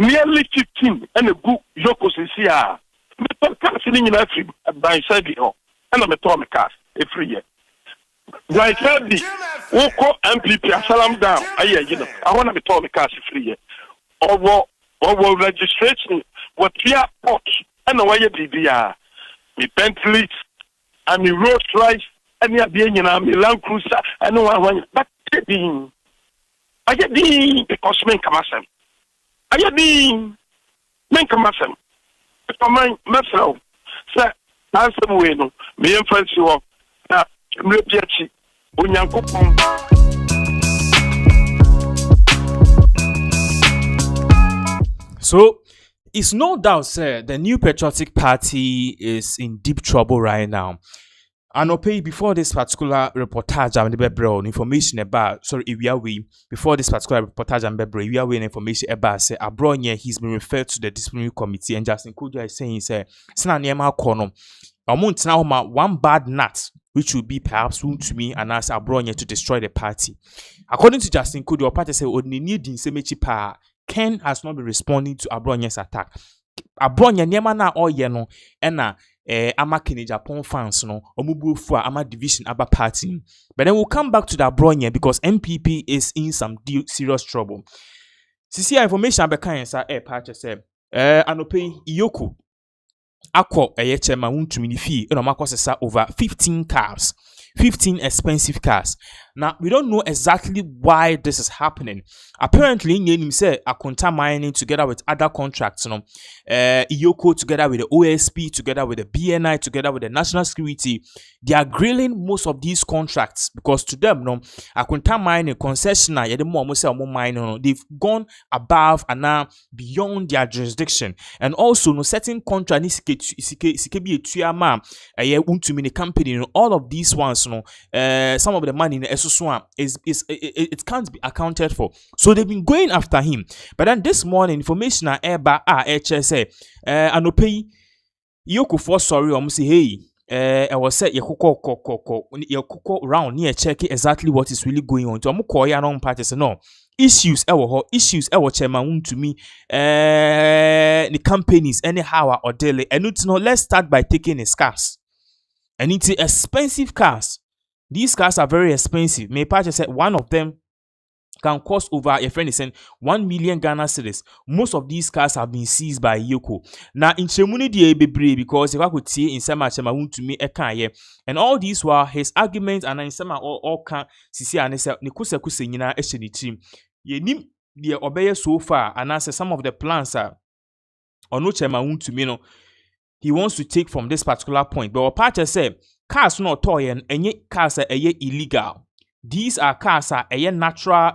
nearly 15 and a good Eoco CCR. Me sitting in a free by Sergio, and I'm a Tommy cast every year. Like Woko MPP, salam down. I want to be Tommy cast free year. Or registration, what we are pot, and away DDR. Me Bentley, and me Rolls Royce, and me being in a Land Cruiser, and no one, but I get the because men come asem. I get the men come asem. For my myself, sir, answer me no. Me influence you up. Na me piachi. Onyankopon. So it's no doubt, sir, the New Patriotic Party is in deep trouble right now. And okay, before this particular reportage, I'm the information about before this particular reportage, I'm the information about say Abronya he's been referred to the disciplinary committee, and Justin Kudia is saying say Sinanema Kono now one bad nut, which would be perhaps Wontumi and ask Abronya to destroy the party. According to Justin Kudia, party say Odni need in Semechi Pa Ken has not been responding to Abronya's attack. Abronya niema na oyeno ena ama Agyapong fans no omubufu ama division aba party. But then we'll come back to the Abronya because MPP is in some serious trouble. Sisi information abeka sa party say anope Eoco akọ chairman Wontumi ni fee eno makosesa over 15 cars. 15 expensive cars. Now, we don't know exactly why this is happening. Apparently, Nyenim said Akonta Mining together with other contracts, Eoco together with the OSP, together with the BNI, together with the National Security, they are grilling most of these contracts because to them, Akonta Mining concessionaire, they've gone above and now beyond their jurisdiction. And also, certain contracts, Wontumi company, all of these ones, some of the money in the SOSWAM it can't be accounted for. So they've been going after him. But then this morning, information about HSA anope Eoco for sorry say hey I was said Yokoko round near check exactly what is really going on. To amukoya non party say no issues issues chairman Wontumi the companies anyhow or daily and let's start by taking his cars. And it's expensive cars. These cars are very expensive. May Pacha said one of them can cost over, a friend is saying, 1 million Ghana cedis. Most of these cars have been seized by Eoco. Now, in Chemuni di Ebebre, because if I could see in Sama Chema Wontumi Ekaye, and all these were his arguments, and in Sama all can see and say, Nikusa Kusenina Esheni team. Ye nim the obey so far, and answer some of the plans are or no Chema Wontumi, he wants to take from this particular point. But Pacha said, cars not toy and any cars are illegal. These are cars are natural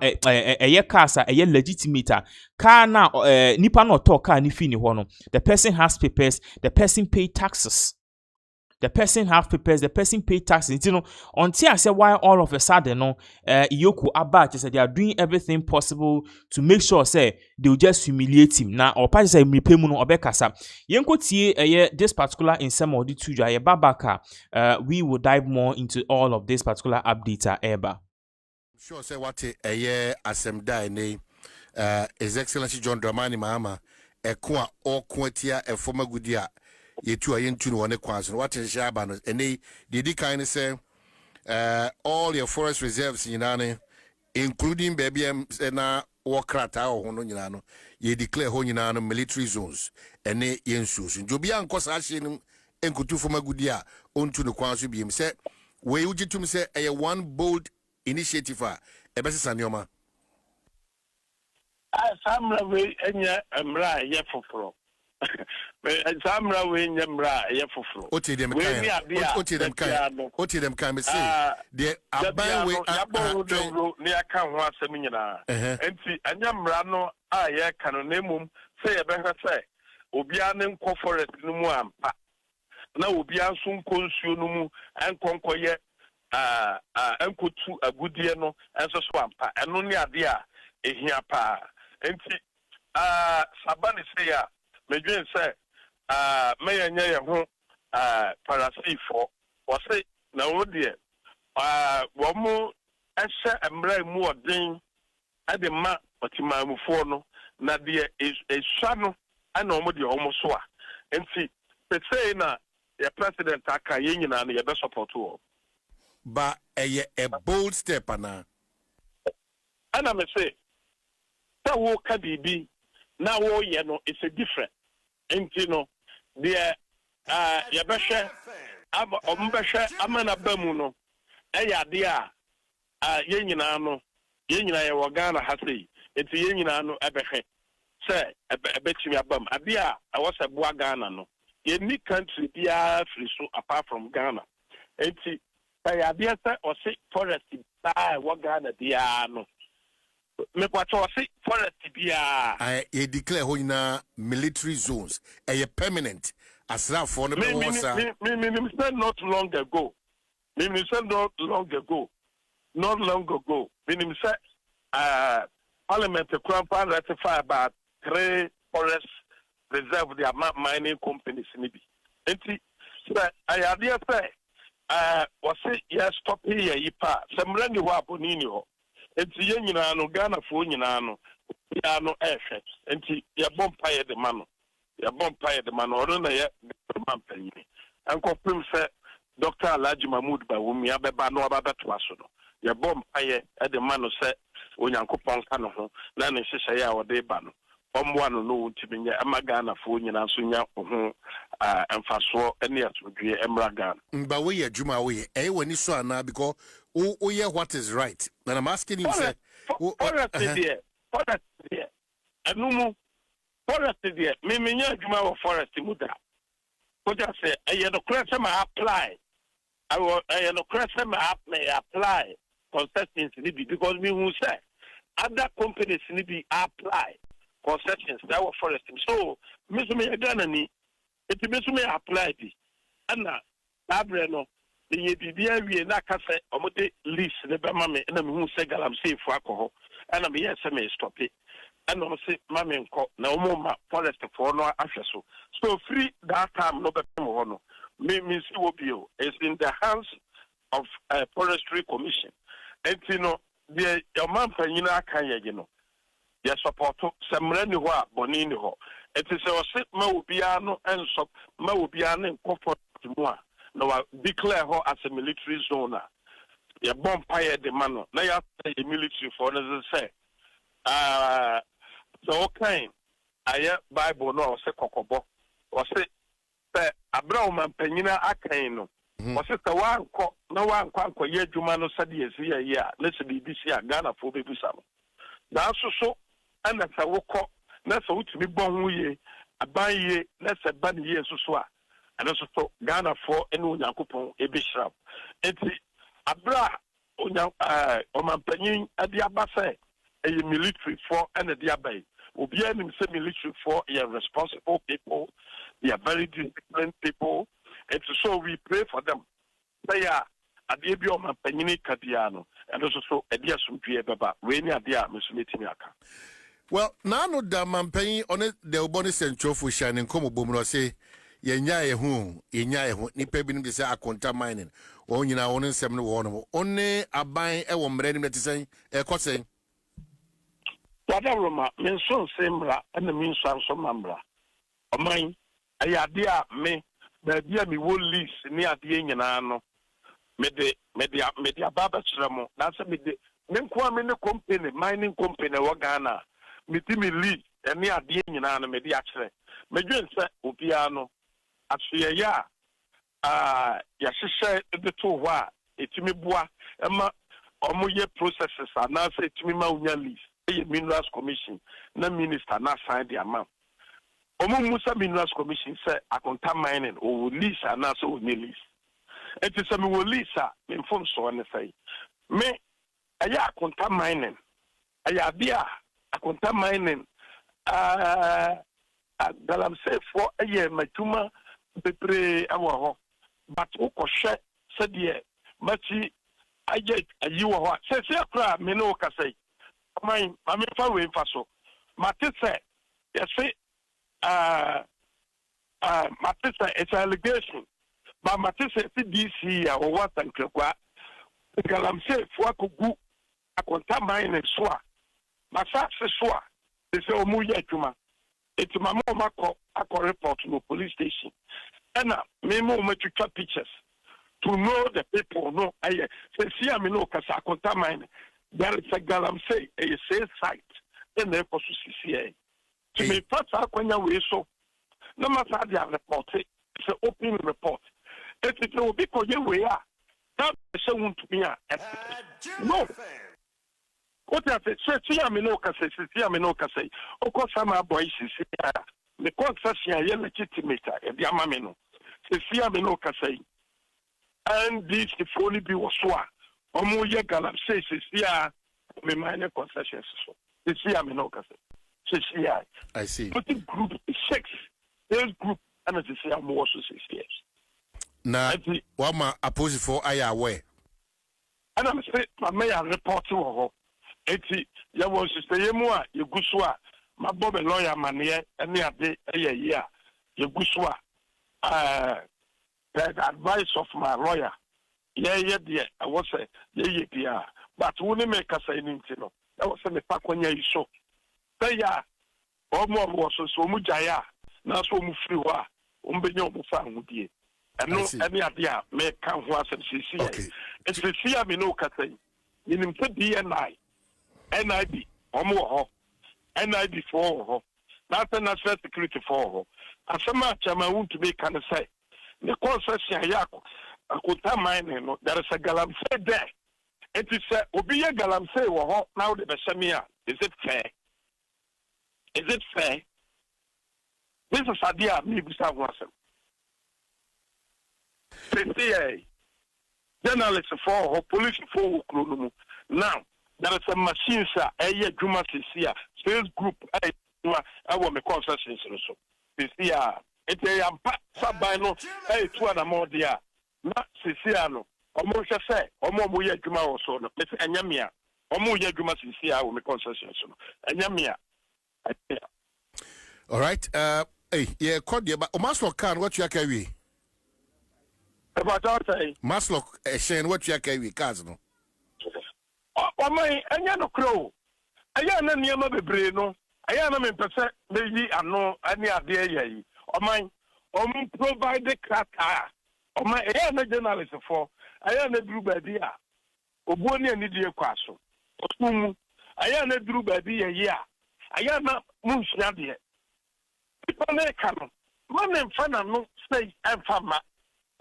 cars are legitimate. Car now nipa no talk car ni fini hono. The person has papers, the person pay taxes. The person have papers, the person pay taxes. Until I say why all of a sudden Eoco about said they are doing everything possible to make sure say they will just humiliate him. Now or party say repay no obekasa. Yenko tie this particular in some of the two babaka we will dive more into all of this particular update eba. Sure say what a year asem die ne His Excellency John Dramani Mahama ekwa okwatia e former gudia yetu ayentu no ne kwanso what is shabano ene didi kind say all your forest reserves nyinane including baby na wokrata ho no nyinano ye declare ho nyinano military zones ene yensusu njobia nkosa ahye no enkutu former gudia ontu no kwanso biem say we ujitum say a one bold initiative ebesisa nyoma Samra we enya mra ye foforo. Samra we enya mra ye foforo. Oti dem kan me say the aban we abon ne aka ho asem nyina. Enti enya mra no a ye ka no nemum say ye behwe say obia ne nkɔ forest no mu ampa. Na obia nso nkɔ nsuo no mu enkonkoye enkotu agudie no enso so ampa. Eno ne ade a ehia pa. Enti sabani say ya medwen say meyanya ye ho parasifo wo say na wo de wo mo ehye emra mu odin ade ma otimamufo no na de esua no ana omo de omo so a enti pe say na your president aka ye nyina na ye be support o ba a bold step ana me say ta wo ka bibi na wo ye no it's a different enti no de ye be hwe omo be hwe amana bamu no eya de a ye nyina no ye nyina ye wo Ghana ha sei enti ye nyina no ebehwe se ebetimi abam ade a awose boa Ghana no ye ni country bia free so apart from Ghana enti ya bia se o se forest ba wo Ghana bia no me kwacho o se forest bia I declare ho nyina military zones a permanent asra for no be wo sa me not long ago meaning say parliament crown ratify about 3 forest reserve the mining companies nibi enti so I idea say was say yes stop here yipa semra ni ho abonini ho enti ye nyina no Ghana fo nyina no ya no ehwe enti ya bompaye de mano oro na ye mampanyi anko prim say Dr. Alhaji Mahmoud Bawumia beba no ababeto aso no ye bompaye de mano say onyankopon ka no ho na ne hyehyɛ ya wode ba no omwa no no ntimi nya amagana fo nyina so nya ho emfaso ene atodwe emra Ghana mba we ye adwuma we ye wani so ana because o ye what is right and I'm asking you say forest there anumu forest there me nya adwuma wo forest mu da ko ja say eye no kra ma apply I no kra may apply consistency because me who say other companies need be apply concessions that were forest. So, Mr. Ghana ni, it is apply it. And Abreno, the BBA, we na cafe, or lease, the Bamame, and I'm who say I'm safe for alcohol, and I'm yes, I may stop it. And I'm say, Mammy, no more forest for no ashes. So, free that time, no better one. Me, Miss Wobio is in the hands of a forestry commission. And you know, the man Panina Kanya, you know. Yes, support some renny wa bonini ho. It is a sit Maubiano and so Maubiano and comfort more. No, declare her as a military zone. Your bonfire the man. Now you have a military for as I say. So okay. I Bible no say kokobo. Or say Abraham and Penina Akaino. Was it the one no one quanko ye Jumano Sadi is here, yeah. Let's be busy Ghana for baby sam. That's so. And that's a walk up, that's a to be born ye, a buy ye, that's a bad year so. And also Ghana for any Yakupon, a bishop. It's a bra on my penny at the Abasa, a military for and a diabay. Will be any military for a responsible people, they are very disciplined people, and so we pray for them. They are at the Abio Penny Cadiano, and also a dear Sumpia Baba, Rainy Adia, Miss Mitimiaka. Well, now no da mampen on it the Oboni Central for shining come bomno say yenya ehu nipa binim de say akonta mining o nyina won nsem no wo no onne aban e wo mrani meti sen e kosen whatever ma men so semra and men so so mambra o man ayade a me ba bia me wo lease ni ade nyina no me de ababa kyeremo na say me de men ko me ne company mining company wo Ghana mitimi lead eni ade nyina no me de akere me dwen se obia no atsoye ya ya hyehyɛ de to ho a etimi boa ema omoye processes ana se etimi ma unya lease e minerals commission na minister na sign the amount musa minerals commission say akonta mining o lease ana so o lease it is me wo lease a me inform so ne say me aya akonta mining aya bia akonta mining dalam say for aya matuma bebre awo ho but o ko hwe se de machi aye ayi wo ho se akra me no ka say man me fa we fa so mate say yes say mate say it's allegation but mate say DC or what and kwa dalam say for akogu akonta mining so a masa se so a they say omu ye adwuma eti mama o akọ report no police station and me mo metwa pictures to know the people no aye say see am no kasa konta mine there is a galamsey a sale site in the Eoco CCA to me pass akwanya we so no matter they report it's an open report it will be ko ye we are that say Wontumi no what I say see am no kasa see am no kasa o ko sama boy CCA the concession ye legitimate e bi amame no see am no kasa and this if only be was so omo ye galam say me minor concessions so see am no kasa I see but the group 6 this group and it see am also 6 years na what ma oppose for aya aware and I'm say my mayor report wo eti ya wo sister yemu a yeguso a ma bob lawyer mane ene ade eye a yeguso a the advice of my lawyer there I was say yeah but woni make us say anything no I was say me pakonya iso say ya omo wo so mu jaya na so mu free ho a ombenya omo fa hodie eno ene ade a me kan ho asem sisi it's see am no ka say nim se DNI NIB omo ho NIB for ho that's the national security for ho asema chama Wontumi kan say the concession yako akuta mine no there is a galamsey there it is obi ye galamsey wo ho now the besemia is it fair this is idea me bisa wasem say journalists for police for kronumu now there is a machine sir eye adwuma sisia sales group awo me concessions so sisia ete yampa saban no tu ana mo dia na sisia no omo hwe se omo ye adwuma wo so no pese anyamia omo ye adwuma sisia wo me concessions no anyamia all right yeah code the Maslow can what you can we about that Maslow shen what you can we cars no omo anya no kro aya na niam bebre no aya na me pese be yi ano ani ade yayi oman provide crackdown oman aya na journalist for aya na duru baby a obuoni ani die kwaso otumu aya na duru baby yayi a aya na munhia de ipone kanu man mfana no say emfama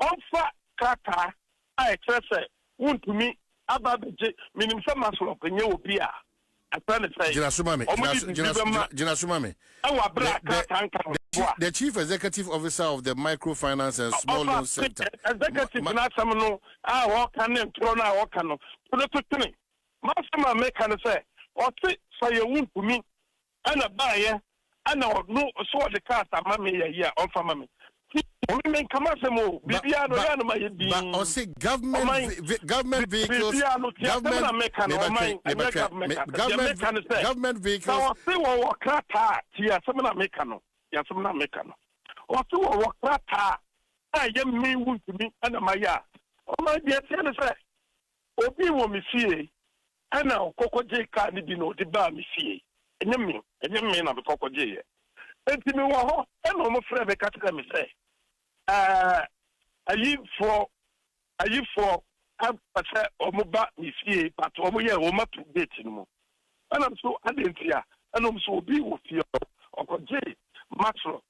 onfa crackdown a express Wontumi ababeje minim se Maslow kenye obi a Jina Sumame. The Chief Executive Officer of the Microfinance and Small Loan Sector. Executive Nasamano, what can them throw now? What can put it to me? Master make can say, or say you won't to me, and a buyer, and I no so the cast a mammy a year on for mammy. Women come as a move. Or say government vehicles. Government vehicles. Or say what crata. Tia some mecano. Yasumna mecano. Or so what crata. I am me wound to me and my ya. Oh my dear Senator. Obi will me see. And now Coco J. Cardi Dino, the bar me see. And you mean of the Coco J. And to me, and almost forever cut me say. Are you for Omoba Missy, but Omoya Oma to date no. And I'm so adentia, and I'm so be with you or J. Maxlock.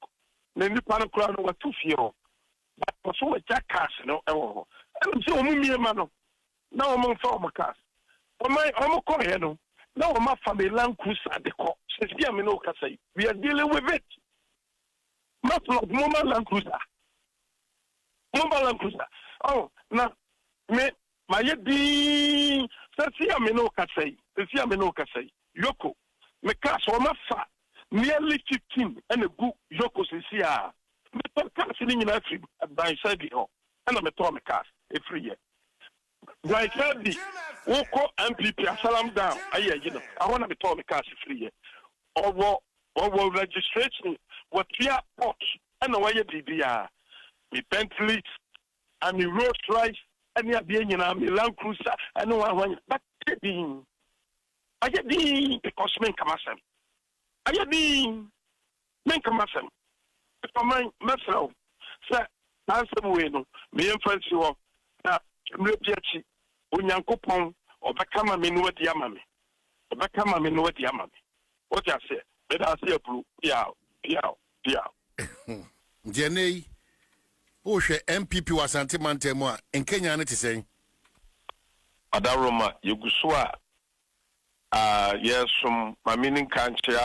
Then you pan crown over 2 fear. But for so a jackass, no, and I'm so mano. Now among former cast. For my Omoco, now my family land cruiser at the court. Says Yamino Casay. We are dealing with it. Maxlock, Moma Land Cruiser. Oh, na me my di see ameno kasai. See ameno kasai. Eoco. Me cash o mafa nearly 15 and a good Eoco CCA. Me cash in na free by side ho. And me to me cash every year. Like the Eoco MPP salam down. Aye, you know. I want to to me cash free year. Or registration what fear pot and why you BBR. Me Bentley and me Rolls Royce and me Abyanyina me Land Cruiser and one but I get the because men come asem Aya di men kamasem. Etoman mesraw. Sɛ asɛm we no me yɛmfa nsi hɔ na mmerɛ bi akyi Onyankopɔn ɔbɛka ma me no wadi ama me. Ɔbɛka ma me no wadi ama me. What you say? Better say approve. Yeah. Jenny, who share MPP was anti-mantemwa in Kenya, and saying, Adaroma, Yuguswa, yes, from my meaning country,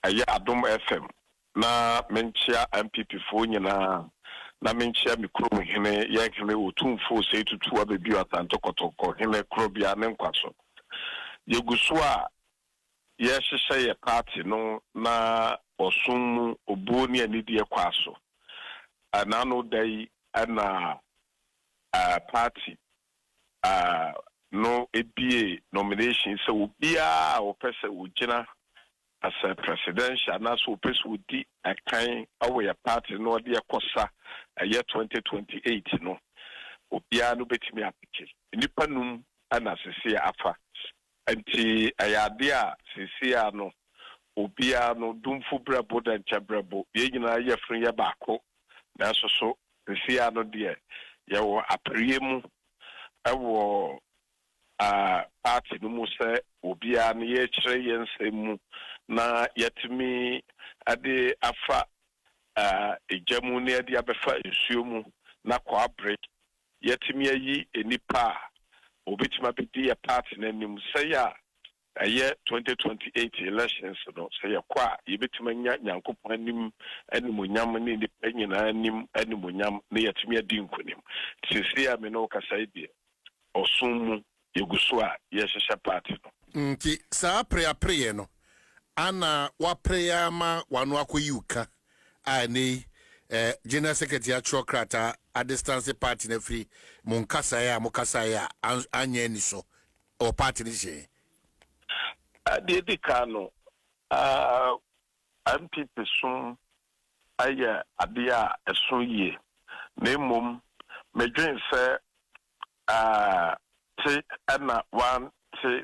Adom FM, na menchia MPP phone, na menchia mikro, hine, yakine, or 2 4 say to 2 other beer at Antokotoko, hine, Krobia, and Quaso. Yuguswa, yes, say a party, no, na. Osum oboni ani die kwaso anano dai ana party no ebie nomination so obia opese ugina as a presidential na so opese udi akan awe party no de ekosa year 2028 no obia no betimi apike nipa num ana sese afa anti ayade a sese no obia no dumfu brabo da nchabrabo ye nyina ye frin ye baako na so sia no de ye wo apriem ewo party no mu se obia no ye kire ye nsemu na yetimi ade afa ejamu ne ade abefa nsuo mu na kwa break yetimi ayi enipa obitima bedi ya party na nim se ya year 2028 elections no say kwa yebetima nya nyankopon anim animonyam ne ne nyina anim animonyam ne yetimi adi nkonim sisi a me no kasa die osum yeguso a yehhehye party no nti sa prayer no ana wa prayer ma wano akoyuka ani general secretary atwokrata a distance party na free monkasa ya anya ni so o party ni je the Kano, MPP soon, aya adia a soon ye. Name Medrin say, say, Anna one, say,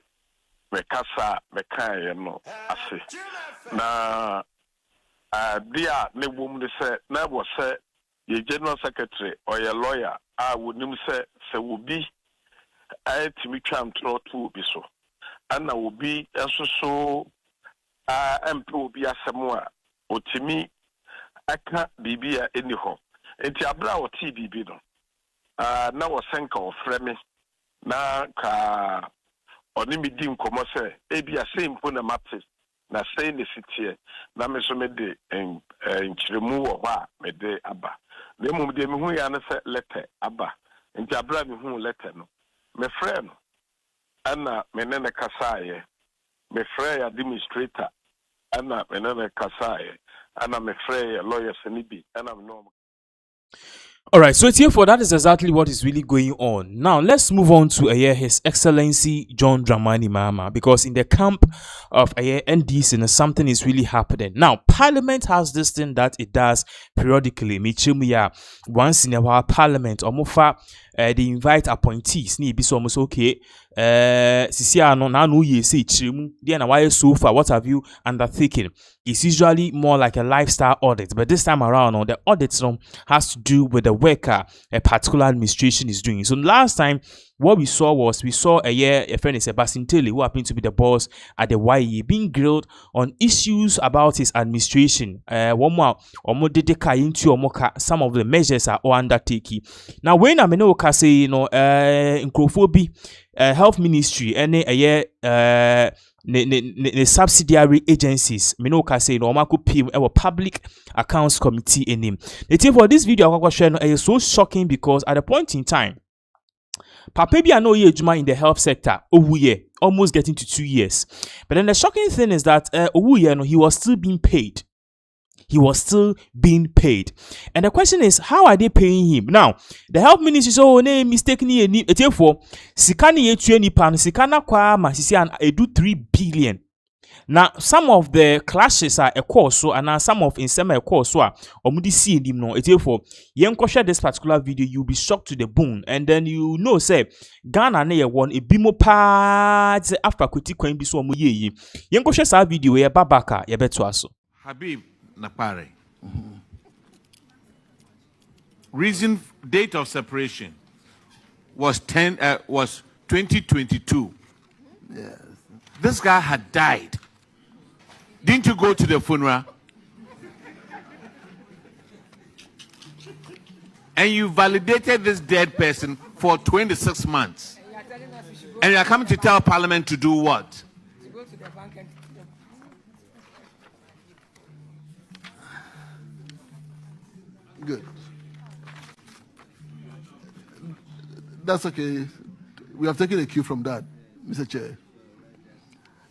Mekasa, Mekaya, no, I say. Na, dear, no woman say, never say, your general secretary or your lawyer, I would say, will be, I to me tram to be so. Ana obi so MP obi asemwa otimi aka bibia eni ho enti abra o TBB no na wo senka o freme na ka oni mi di nkomo se ebi ase mpo na mate na sei ne sitie na me so me de nchiremu wo ba me de aba na mum de me hu ya na se letter aba enti abra me hu letter no me frɛ no ana menene kasaye me frɛ administrator ana menene kasaye ana me frɛ lawyer senibi ana no. All right, so therefore that is exactly what is really going on. Now let's move on to His Excellency John Dramani Mahama, because in the camp of NDC something is really happening. Now Parliament has this thing that it does periodically. Michumuya once in a while Parliament or they invite appointees. Ni so almost okay. Sisia no na no ye say chimu. Then why so far? What have you undertaken? It's usually more like a lifestyle audit, but this time around, the audit has to do with the worker a particular administration is doing. So last time, what we saw a friend is Sebastian Taylor, who happened to be the boss at the YE, being grilled on issues about his administration. Some of the measures are all undertaking. Now, when I'm in say, in health ministry, any the subsidiary agencies minoka say no mako pim our public accounts committee in him. The thing for this video I share is so shocking because at a point in time Papa bi ano ye juma in the health sector owuye almost getting to 2 years. But then the shocking thing is that owuye no he was still being paid. He was still being paid. And the question is, how are they paying him? Now, the health ministry says, oh, no, mistakenly, therefore, Sikani Etueni Pan, Sikana Kwa, Masisi, and Edu 3 billion. Now, some of the clashes are a course so, and some of in some a course so, omudi see him no. It's for you share this particular video, you'll be shocked to the bone, and then you know, say Ghana ne one a bimo parts after kuti kwen biso omu ye. You share sa video ye babaka ye beto aso. Habib Napare. Reason date of separation was 2022. Yes. This guy had died. Didn't you go to the funeral? And you validated this dead person for 26 months. And you are coming to tell Parliament to do what? To go to the bank and... Good. That's okay. We have taken a cue from that, Mr. Chair.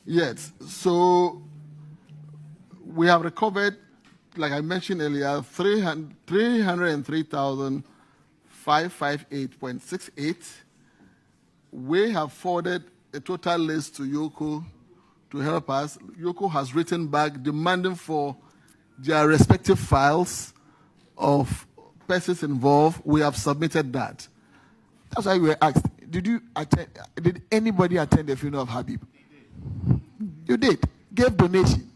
Yes. So we have recovered, like I mentioned earlier, 303,558.68. We have forwarded a total list to Eoco to help us. Eoco has written back demanding for their respective files of persons involved. We have submitted that. That's why we were asked, did anybody attend the funeral of Habib? You did. Gave donation.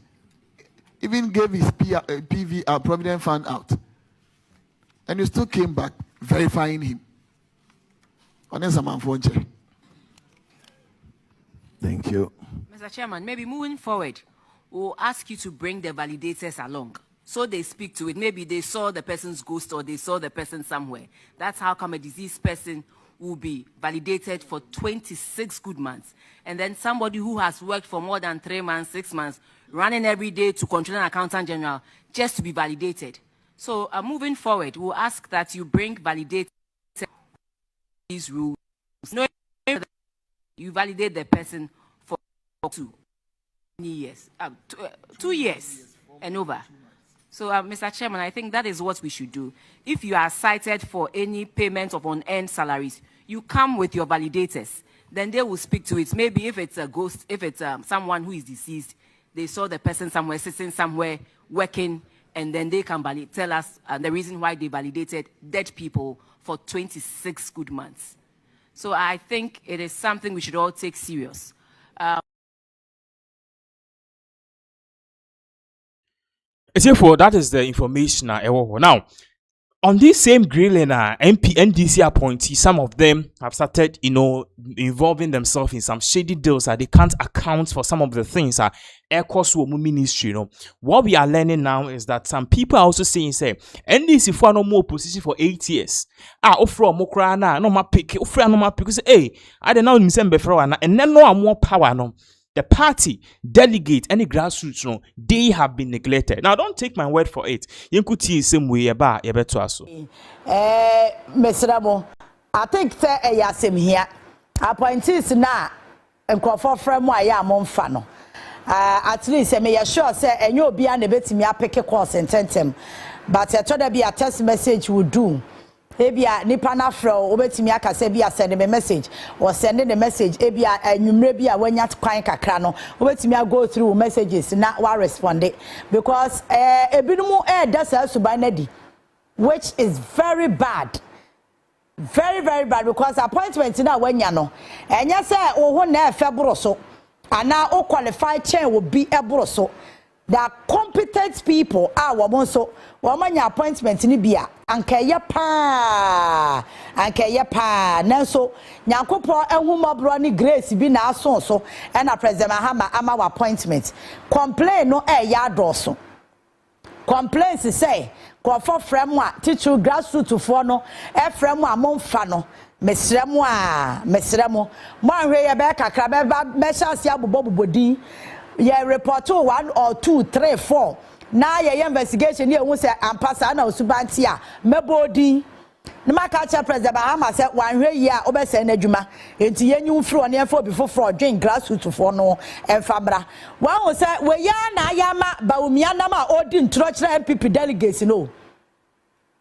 Even gave his PV, Provident Fund out. And you still came back verifying him. Thank you. Mr. Chairman, maybe moving forward, we'll ask you to bring the validators along so they speak to it. Maybe they saw the person's ghost or they saw the person somewhere. That's how come a deceased person will be validated for 26 good months. And then somebody who has worked for more than 3 months, 6 months, running every day to control an accountant general, just to be validated. So moving forward, we'll ask that you bring validators these rules. Knowing that you validate the person for 2 years, 2 years and over. So, Mr. Chairman, I think that is what we should do. If you are cited for any payment of unearned salaries, you come with your validators. Then they will speak to it. Maybe if it's a ghost, if it's someone who is deceased, they saw the person somewhere, sitting somewhere, working, and then they can tell us the reason why they validated dead people for 26 good months. So I think it is something we should all take serious. Therefore, that is the information now. On this same grilling, NDC appointees, some of them have started, involving themselves in some shady deals that they can't account for some of the things that Eoco ministry. What we are learning now is that some people are also saying, say, NDC for no more position for 8 years. Offer mokra na no ma pick, offer no ma pick. Say, hey, I don't know him before and then no more power no. The party, delegate, any grassroots, they have been neglected. Now, don't take my word for it. You could see same way about Ebetuaso. Mr. I think say here. Appointees now and call for from why I am on fano. At least I may assure say and you'll be unable me pick a course and tentem. But I thought be a text message would do. Ebia nipa na fro obetimi aka se bia send me message or sending the message ebia enwumre bia wanya kwan kakra no obetimi go through messages na wa respond because ebinumu da sa suban na di, which is very bad, very bad, because appointment na wanya no enya se wo ho na efe boro so ana o qualified chain will be eboro so. There are competent people so wamanya appointment ni bia ankeye pa nanso nyankopon ehumabro ni grace bi na aso so e na president Mahama ama appointment complain no ya adoso complaints say ko for frem a teacher grassroots for no e frem a monfa no mesremo mo anhwe ye be kakra be chance abobobodin ye report 1 or 2 3 4 na ye investigation ye hu say ampasa na osubanti a mebodi na maka cha president Mahama say wanhwe yi a obese na adwuma enti ye nyu fro ne efo bi foforo dwen grassroots for no enfabra wan hu say we ya na ayama Bawumia na ma odi ntro kire MPP delegates no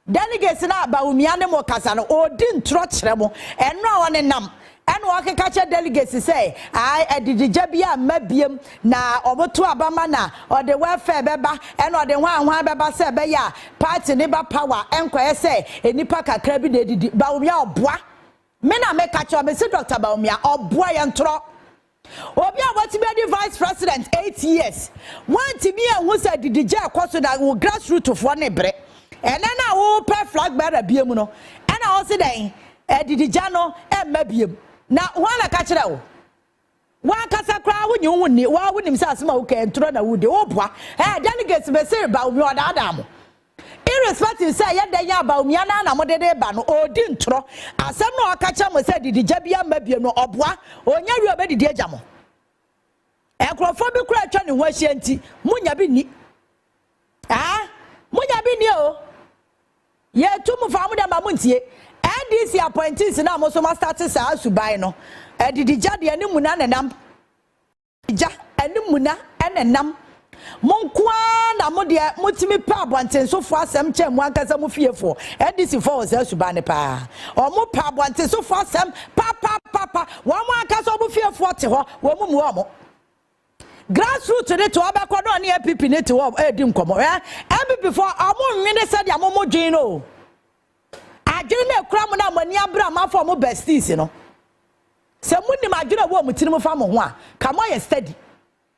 delegates na Bawumia ne mo kasa no odi ntro kire mo enno a won nam and walking catch a delegates say, I did the Jabia Mabiem na obotu abamana or the welfare beba and or the one beba say beya party neighbor power enquire say any paka krabi de Bawumia bois. Mena make catch your Mr. Dr. Bawumia or boy and tro. Obia what to be the vice president 8 years. One to me and who said the DJ course that will grassroots of one bre. And then I will pay flag better biemuno. And I also say, the Jano and maybe. Now, one I catch it out. One casa crowd when you wouldn't himself smoke and throw the wood. Opera. Delegates may say about your Adam. Irrespective, say, yet they are about Miana and Modede Ban or Dintro. As some no catch up said, the Jabia maybe no obwa or near your bed, dear Jamo. Acrophobic crack on Washington, Munya Bini. Ah, Munya Bini. Ye two mu famu da mamuntie NDC appointees na mo so ma start sa subai no edidija de animu na nenam ja animu na enenam monkwa na mo de mutimi pa abonten so fo asem che mo ankasa mo fiefo NDC for sa subai ne pa o mo pa abonten so fo asem pa wo mo ankasa mo fiefo te ho wo mu mu o mo Grassroots today to abako no ne APP ne to edi nkomo APP for amu nwene said ya mo dwen no adwene na kura mo na mani abra ma for mo besties no se munim adwene wo mo tiri mo fa mo ho a kamo ye steady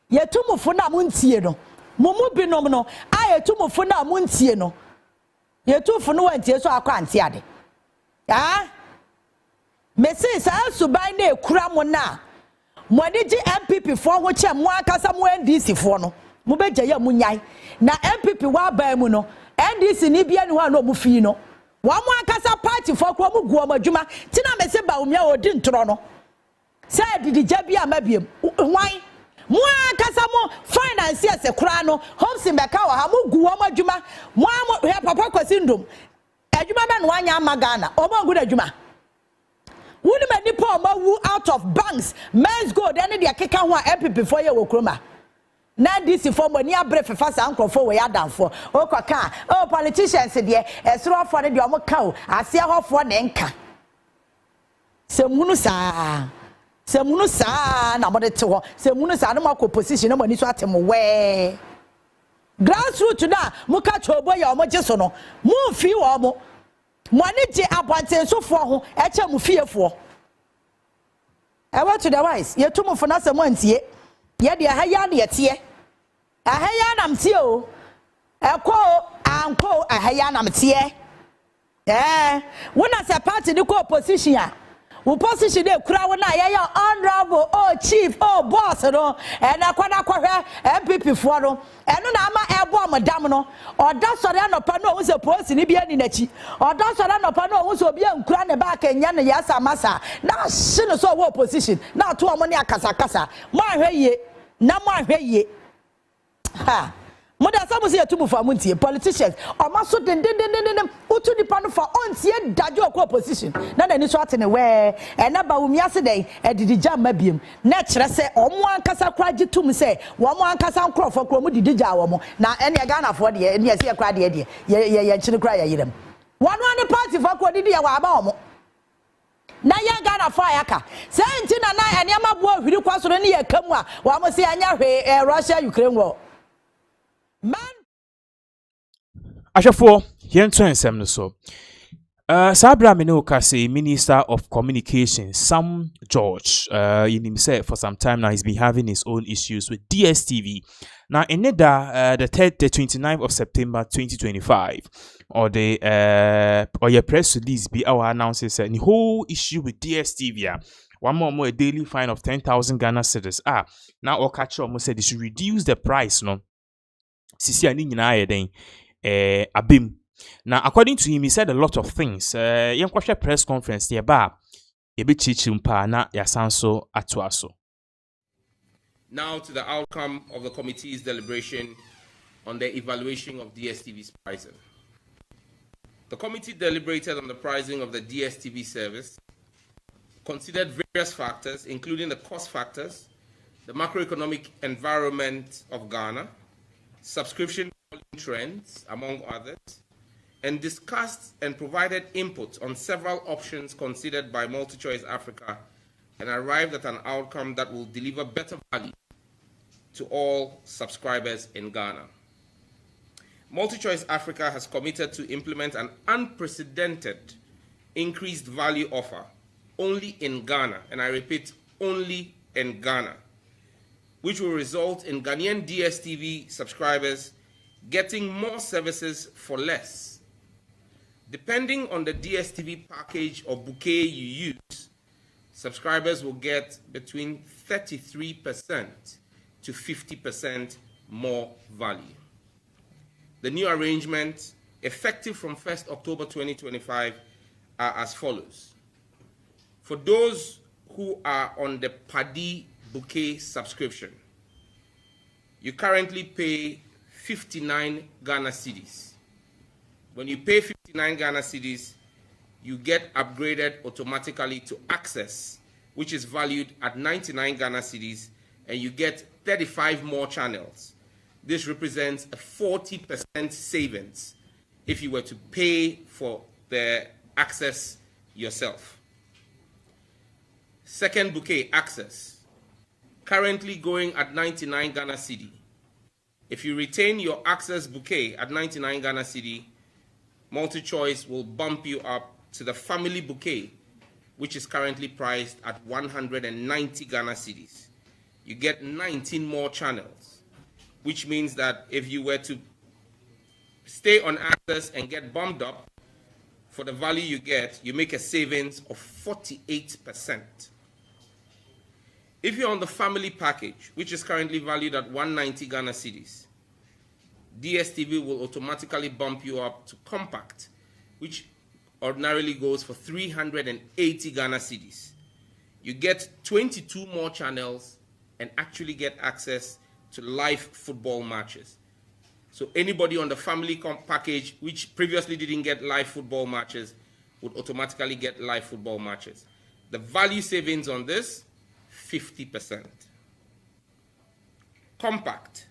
ye tumufo na mo ntie no mo mu binom no a ye tumufo na mo ntie no ye tumufo no wantie so akwa ante ade mesi sa suban na kura mo na Moniji MPP for which a more Casamo NDC for no. Mubeja ya munyai. Na MPP wa ba mu no. NDC ni bia ni wa no mufino. Wa mo akasa party for kwa mu guoma djuma. Tina me se Bawumia odi ntro no. Se didi jabia mabiem. Wan. Mo akasa mo financiers e kura no. Homes mbeka wa ha mu guoma djuma. Mo he papa kwasindom. Adjuma na no anya magana. Omo agu da djuma. Wouldn't many poor wu out of banks, men's gold, any the keka who are MPP for your croma. Now this is for money a breath fast uncle for we are down for. Oh, kaka, oh, politicians said, yeah, as raw for the young cow, I see her for an anchor. Semunusa, nobody to her, Semunusa, no more position, no money to him away. Grassroots to that, Mukacho boy or Mojesono, move few or more. Money abante so for ho eche mu fiefo e wa to the wise ye to mu for na semontie ye de ahaya na yete ahaya na mtie o ekọ anko ahaya na mtie wona se party ni ko opposition a wo position dey kura wona ye honorable oh chief oh boss no na kwada kwahwe MPP fo no eno na ama ebo modam no oda sori anopa no wo se post ni bia ni nachi oda sori anopa no wo se obi ankura ne ba ka nya ne yasa masa na hye no so wo opposition na to omo ne akasa mo ahwe ye na mo ahwe ye ha Moda samu se yatumu fa muntie politicians o maso den utu di pano fa ontie dajo ko opposition na na ni so atene we na Bawumia se den edidi jam mabiem na kire se omo ankasa kraji tum se wo mo ankasa nkrofo kro mo didi ja wo mo na ene Ghana fo de ene se kra de ye chiri kra ya yirem wonu ani party fo ko didi ya wa ba wo mo na ya Ghana fo ayaka se nti na ene ma bo hwiri kwasoro ne ye kamu a wo mo se anya hwe Russia Ukraine war man Ashafo yento ensem no so Sabra Minoka say Minister of Communications Sam George in himself for some time now he's been having his own issues with DSTV. Now in the 29th of September 2025 or your press release be our announces the whole issue with DSTV one more a daily fine of 10,000 Ghana cedis now Okacho almost said they should reduce the price no Sisi ani nyina ayeden abim. Now according to him he said a lot of things. Yenkwahwe press conference ye ba ye be chichimpa na yasanso atuaso. Now to the outcome of the committee's deliberation on the evaluation of DSTV's pricing. The committee deliberated on the pricing of the DSTV service, considered various factors including the cost factors, the macroeconomic environment of Ghana, subscription trends, among others, and discussed and provided input on several options considered by MultiChoice Africa and arrived at an outcome that will deliver better value to all subscribers in Ghana. MultiChoice Africa has committed to implement an unprecedented increased value offer only in Ghana, and I repeat, only in Ghana, which will result in Ghanaian DSTV subscribers getting more services for less. Depending on the DSTV package or bouquet you use, subscribers will get between 33% to 50% more value. The new arrangements, effective from 1st October 2025, are as follows. For those who are on the Paddy Bouquet subscription, you currently pay 59 Ghana cedis. When you pay 59 Ghana cedis, you get upgraded automatically to Access, which is valued at 99 Ghana cedis, and you get 35 more channels. This represents a 40% savings if you were to pay for the Access yourself. Second bouquet, Access, currently going at 99 Ghana cedi. If you retain your Access bouquet at 99 Ghana cedi, MultiChoice will bump you up to the family bouquet, which is currently priced at 190 Ghana cedis. You get 19 more channels, which means that if you were to stay on Access and get bumped up, for the value you get, you make a savings of 48%. If you're on the family package, which is currently valued at 190 Ghana cedis, DSTV will automatically bump you up to Compact, which ordinarily goes for 380 Ghana cedis. You get 22 more channels and actually get access to live football matches. So anybody on the family package, which previously didn't get live football matches, would automatically get live football matches. The value savings on this, 50%. Compact,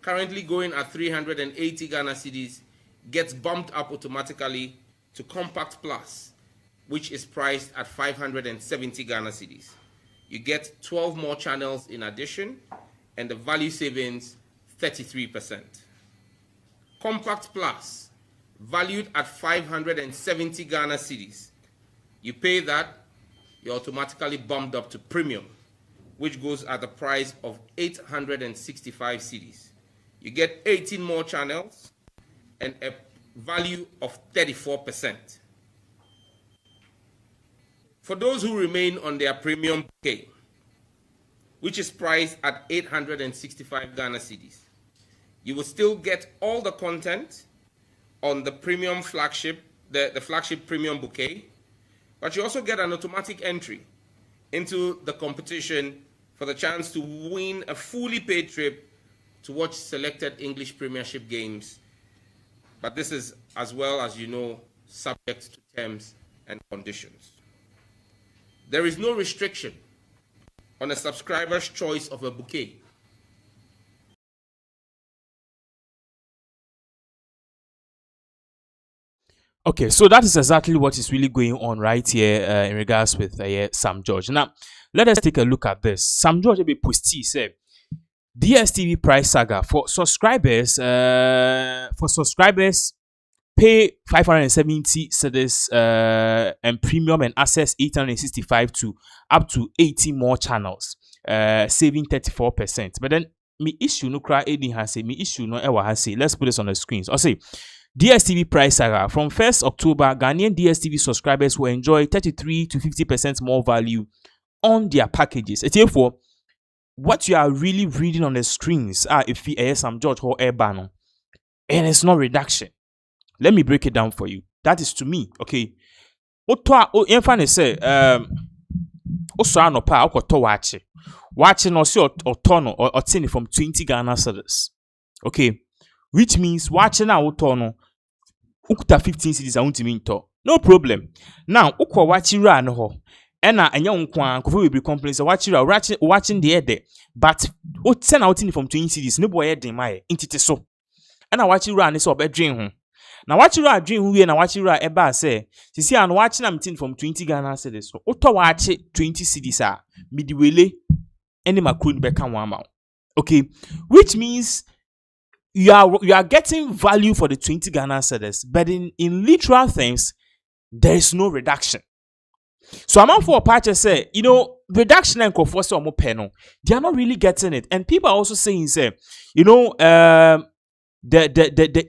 currently going at 380 Ghana cedis, gets bumped up automatically to Compact Plus, which is priced at 570 Ghana cedis. You get 12 more channels in addition, and the value savings, 33%. Compact Plus, valued at 570 Ghana cedis. You pay that, you're automatically bumped up to Premium, which goes at the price of 865 cedis. You get 18 more channels and a value of 34%. For those who remain on their Premium bouquet, which is priced at 865 Ghana cedis, you will still get all the content on the Premium flagship, the flagship Premium bouquet, but you also get an automatic entry into the competition for the chance to win a fully paid trip to watch selected English Premiership games. But this is, as well as you know, subject to terms and conditions. There is no restriction on a subscriber's choice of a bouquet. Okay, so that is exactly what is really going on right here in regards with Sam George. Now, let us take a look at this. Sam George be posted say DSTV price saga for subscribers. Pay 570 cedis and Premium and Access 865 to up to 80 more channels, saving 34%. But then me issue no cry any has say me issue no ever has say. Let's put this on the screens. I'll say DSTV price saga from 1st October, Ghanaian DSTV subscribers will enjoy 33 to 50% more value on their packages. It's therefore what you are really reading on the screens are if you Sam George or Airban, and it's not reduction. Let me break it down for you. That is to me, okay. Infan say also no pa okoto watch no see otono or tin from 20 Ghana cedis. Okay, which means watching na otono ukuta 15 cedis awuntimi nto. No problem. Now ukwa watchira no ho. Ena enya nkwa nkofo we be complain say watching the there, but o ten out from 20 cedis no boy den mai intiti so. Ena watchira ne so obedwen ho. Now watch you dream who na watch you eba say. See and watching am tin from 20 Ghana cedis. So auto watch 20 cedis ah. Midiwele any makron beka one amount. Okay, which means you are getting value for the 20 Ghana cedis, but in literal things, there is no reduction. So amount for a patch say, reduction and conforce or more panel, they are not really getting it. And people are also saying, say, the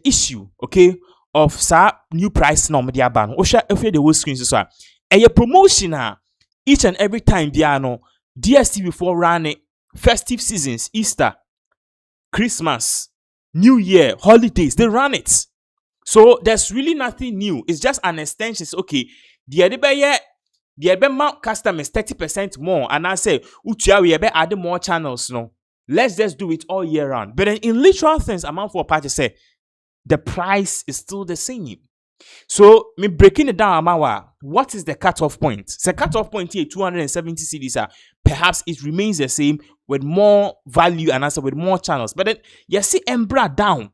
issue, okay, of new price norm dia ban. Osha if the whole screen so a promotion each and every time they are no DSTV for running festive seasons, Easter, Christmas, New Year, holidays, they run it. So there's really nothing new. It's just an extension. It's okay. The customers 30% more, and I say, we add more channels. No, let's just do it all year round. But then in literal things, amount for a party say the price is still the same. So me breaking it down, Amawa, what is the cutoff point? The cutoff point here 270 cedis. Perhaps it remains the same with more value and also with more channels. But then you see Embra down.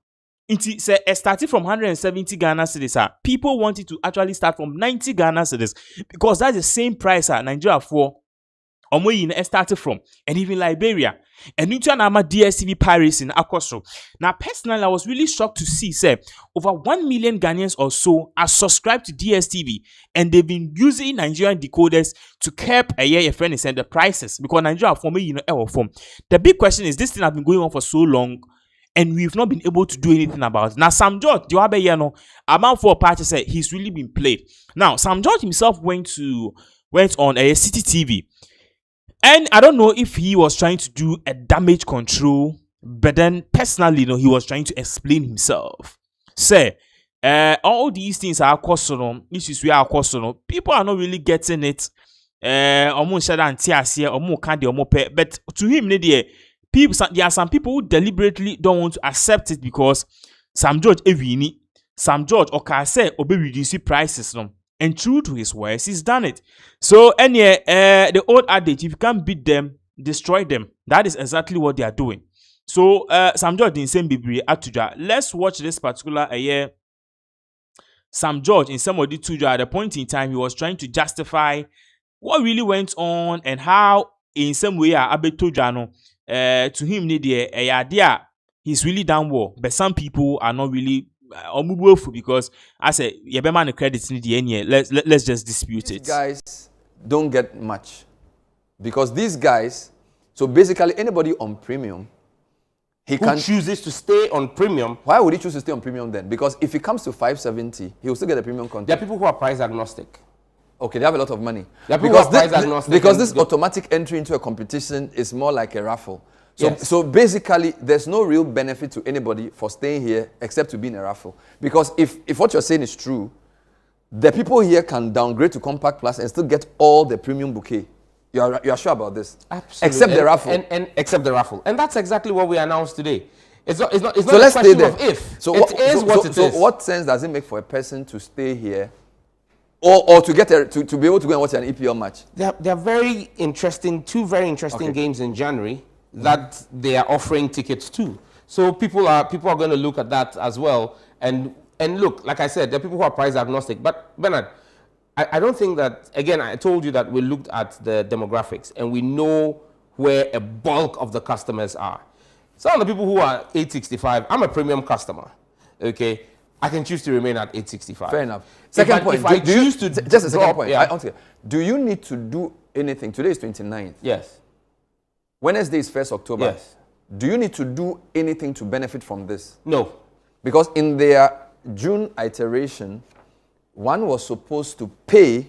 It started from 170 Ghana cedis. People wanted to actually start from 90 Ghana cedis because that's the same price Nigeria for started from, and even Liberia. And into an DSTV pirates in Akoso. Now, personally, I was really shocked to see, over 1 million Ghanaians or so are subscribed to DSTV, and they've been using Nigerian decoders to cap a friend and the prices because Nigeria for me, form. The big question is, this thing has been going on for so long, and we've not been able to do anything about it. Now, Sam George, amount for a party said he's really been played. Now, Sam George himself went on a City TV. And I don't know if he was trying to do a damage control, but then personally, he was trying to explain himself. Say, all these things are costing, issues we are costing. People are not really getting it. But to him, there are some people who deliberately don't want to accept it because Sam George say obe reduce prices. And true to his words, he's done it. So, the old adage, if you can't beat them, destroy them. That is exactly what they are doing. So, Sam George in same Bibri Atuja. Let's watch this particular Sam George in some of the Tuja. At the point in time, he was trying to justify what really went on and how, in some way, Abetujano, to him, idea he's really done well. But some people are not really. Because I say man the credits in the end. Let's just dispute it. These guys don't get much because these guys. So basically, anybody on premium, he who chooses to stay on premium. Why would he choose to stay on premium then? Because if it comes to 570, he will still get a premium content. There are people who are price agnostic. Okay, they have a lot of money. There are people who are price agnostic. Because this automatic entry into a competition is more like a raffle. So, yes. So basically, there's no real benefit to anybody for staying here except to be in a raffle. Because if what you're saying is true, the people here can downgrade to Compact Plus and still get all the premium bouquet. You are sure about this? Absolutely. Except the raffle. And except the raffle. And that's exactly what we announced today. It's not so a let's question stay there. of if. So it is what it is. So what sense does it make for a person to stay here or to get to be able to go and watch an EPL match? There are very interesting, two very interesting games in January that they are offering tickets to. So people are going to look at that as well. And look, like I said, there are people who are price agnostic. But Bernard, I don't think that, again, I told you that we looked at the demographics and we know where a bulk of the customers are. Some of the people who are 865, I'm a premium customer, okay? I can choose to remain at 865. Fair enough. Second point, if I choose to just a second point. Yeah. Do you need to do anything? Today is 29th. Yes. Wednesday is 1st October. Yes. Do you need to do anything to benefit from this? No. Because in their June iteration, one was supposed to pay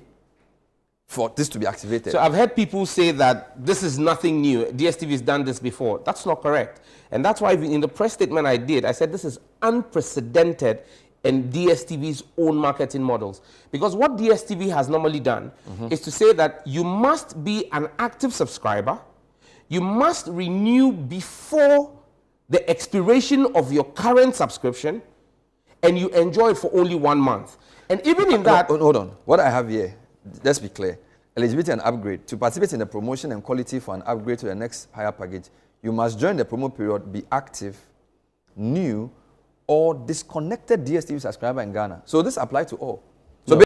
for this to be activated. So I've heard people say that this is nothing new. DSTV has done this before. That's not correct. And that's why in the press statement I did, I said this is unprecedented in DSTV's own marketing models. Because what DSTV has normally done is to say that you must be an active subscriber. You must renew before the expiration of your current subscription, and you enjoy it for only 1 month. And even in that... Hold on. What I have here, let's be clear. Eligibility and upgrade. To participate in the promotion and quality for an upgrade to the next higher package, you must join the promo period, be active, new, or disconnected DSTV subscriber in Ghana. So this applies to all. So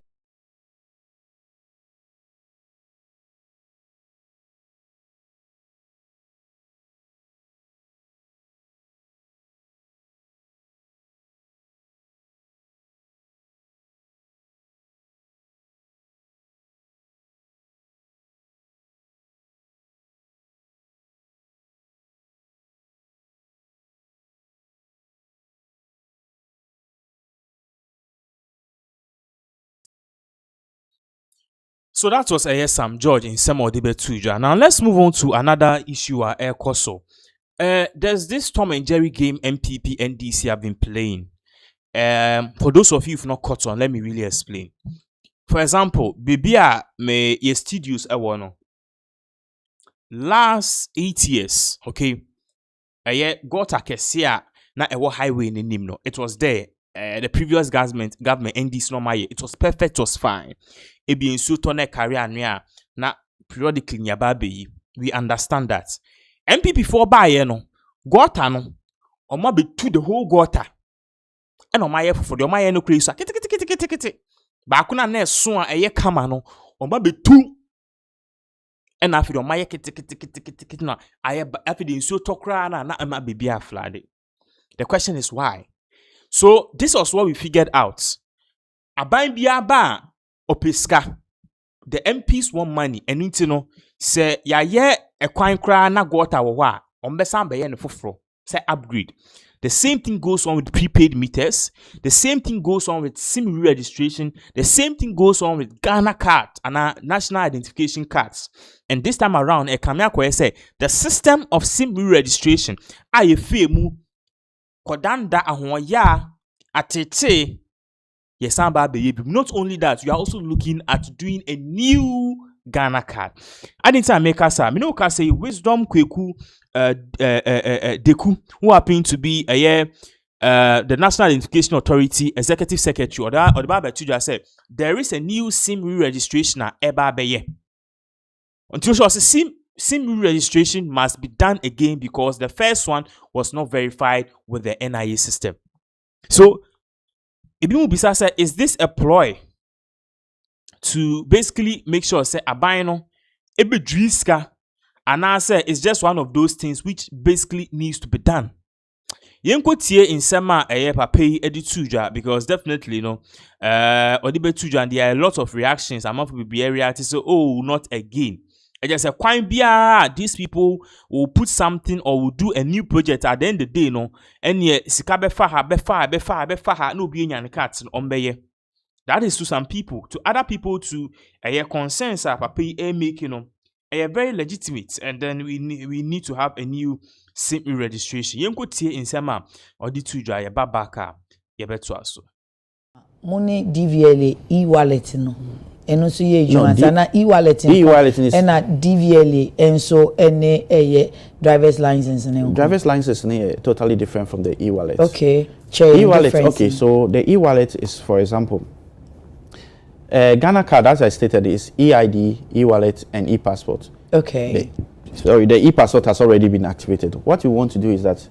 So that was Sam George in Semo Debe Tuja. Now let's move on to another issue at Eoco. There's this Tom and Jerry game MPP NDC have been playing. For those of you who've not caught on, let me really explain. For example, Bibia me ye studios no. Last 8 years, okay. Got a kesia na ewo highway in nim no. It was there. The previous government NDC no maye. It was perfect, it was fine. Ebi nsu tone career anua na periodically nyaba be. We understand that. MPP for buy no. Gota no. Oma be to the whole gota. And omaye for the omaye no crazy. Kiti. Ba kuna na so a kama no. Oma be two. And after the omaye kiti na aye after the nsu tokra na ama be bia flade. The question is why? So this was what we figured out. Aban bia ba opiska. The MPs want money and you know say ya ye a kwan kra na gota wo wa ombesa be ye ne foforo say upgrade. The same thing goes on with prepaid meters. The same thing goes on with SIM registration. The same thing goes on with Ghana card and national identification cards. And this time around, say the system of SIM registration ayefemu kodanda ahoya atete yesamba be. Not only that, you are also looking at doing a new Ghana card. I didn't say make us say Wisdom Kweku Deku, who happen to be the National Identification Authority Executive Secretary or the Baba Tuja said there is a new SIM registration at Eba Beye. Until she was SIM registration must be done again because the first one was not verified with the NIA system. So Ibimu Bisa said, is this a ploy to basically make sure say abino ebe driska and I say it's just one of those things which basically needs to be done. Yenko tie in sema papai edituja because definitely you know odibe tuja and there are a lot of reactions among people be area to say oh not again. I just say quite bia these people will put something or will do a new project at the end of the day you know and ye sikabe faha no be nyan cat on beye. That is to some people. To other people, to concerns are make you know very legitimate, and then we need to have a new SIM registration. You could see in Sama or the two dry babaka yebeto aso. Money DVLA e-wallet no. And also e-wallet is and DVLA and so any driver's license and driver's license is totally different from the e-wallet. Okay. E-wallet. Okay, so the e-wallet is, for example, Ghana card, as I stated, is EID, e-wallet, and e-passport. Okay. The e-passport has already been activated. What you want to do is that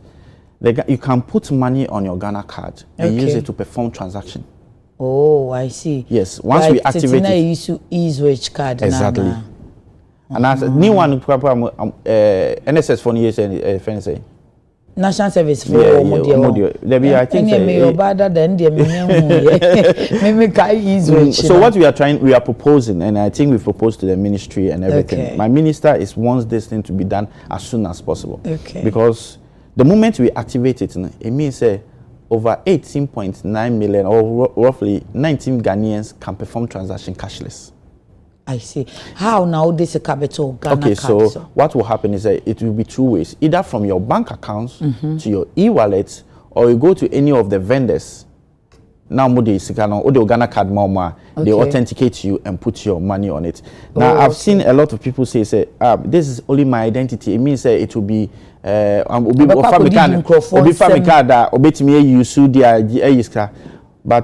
you can put money on your Ghana card and use it to perform transaction. Oh, I see. Yes, once we activate it. You use e-switch card. Exactly. And as a new one, NSS for years and fancy. National service for I think so what we are proposing, and I think we've proposed to the ministry and everything. Okay. My minister wants this thing to be done as soon as possible. Okay. Because the moment we activate it, it means over 18.9 million or roughly 19 Ghanaians can perform transaction cashless. I see. How now this is capital Ghana okay, card, so what will happen is that it will be two ways. Either from your bank accounts to your e-wallet, or you go to any of the vendors. Now, Ghana card they authenticate you and put your money on it. Now, I've seen a lot of people say, this is only my identity. It means it will be but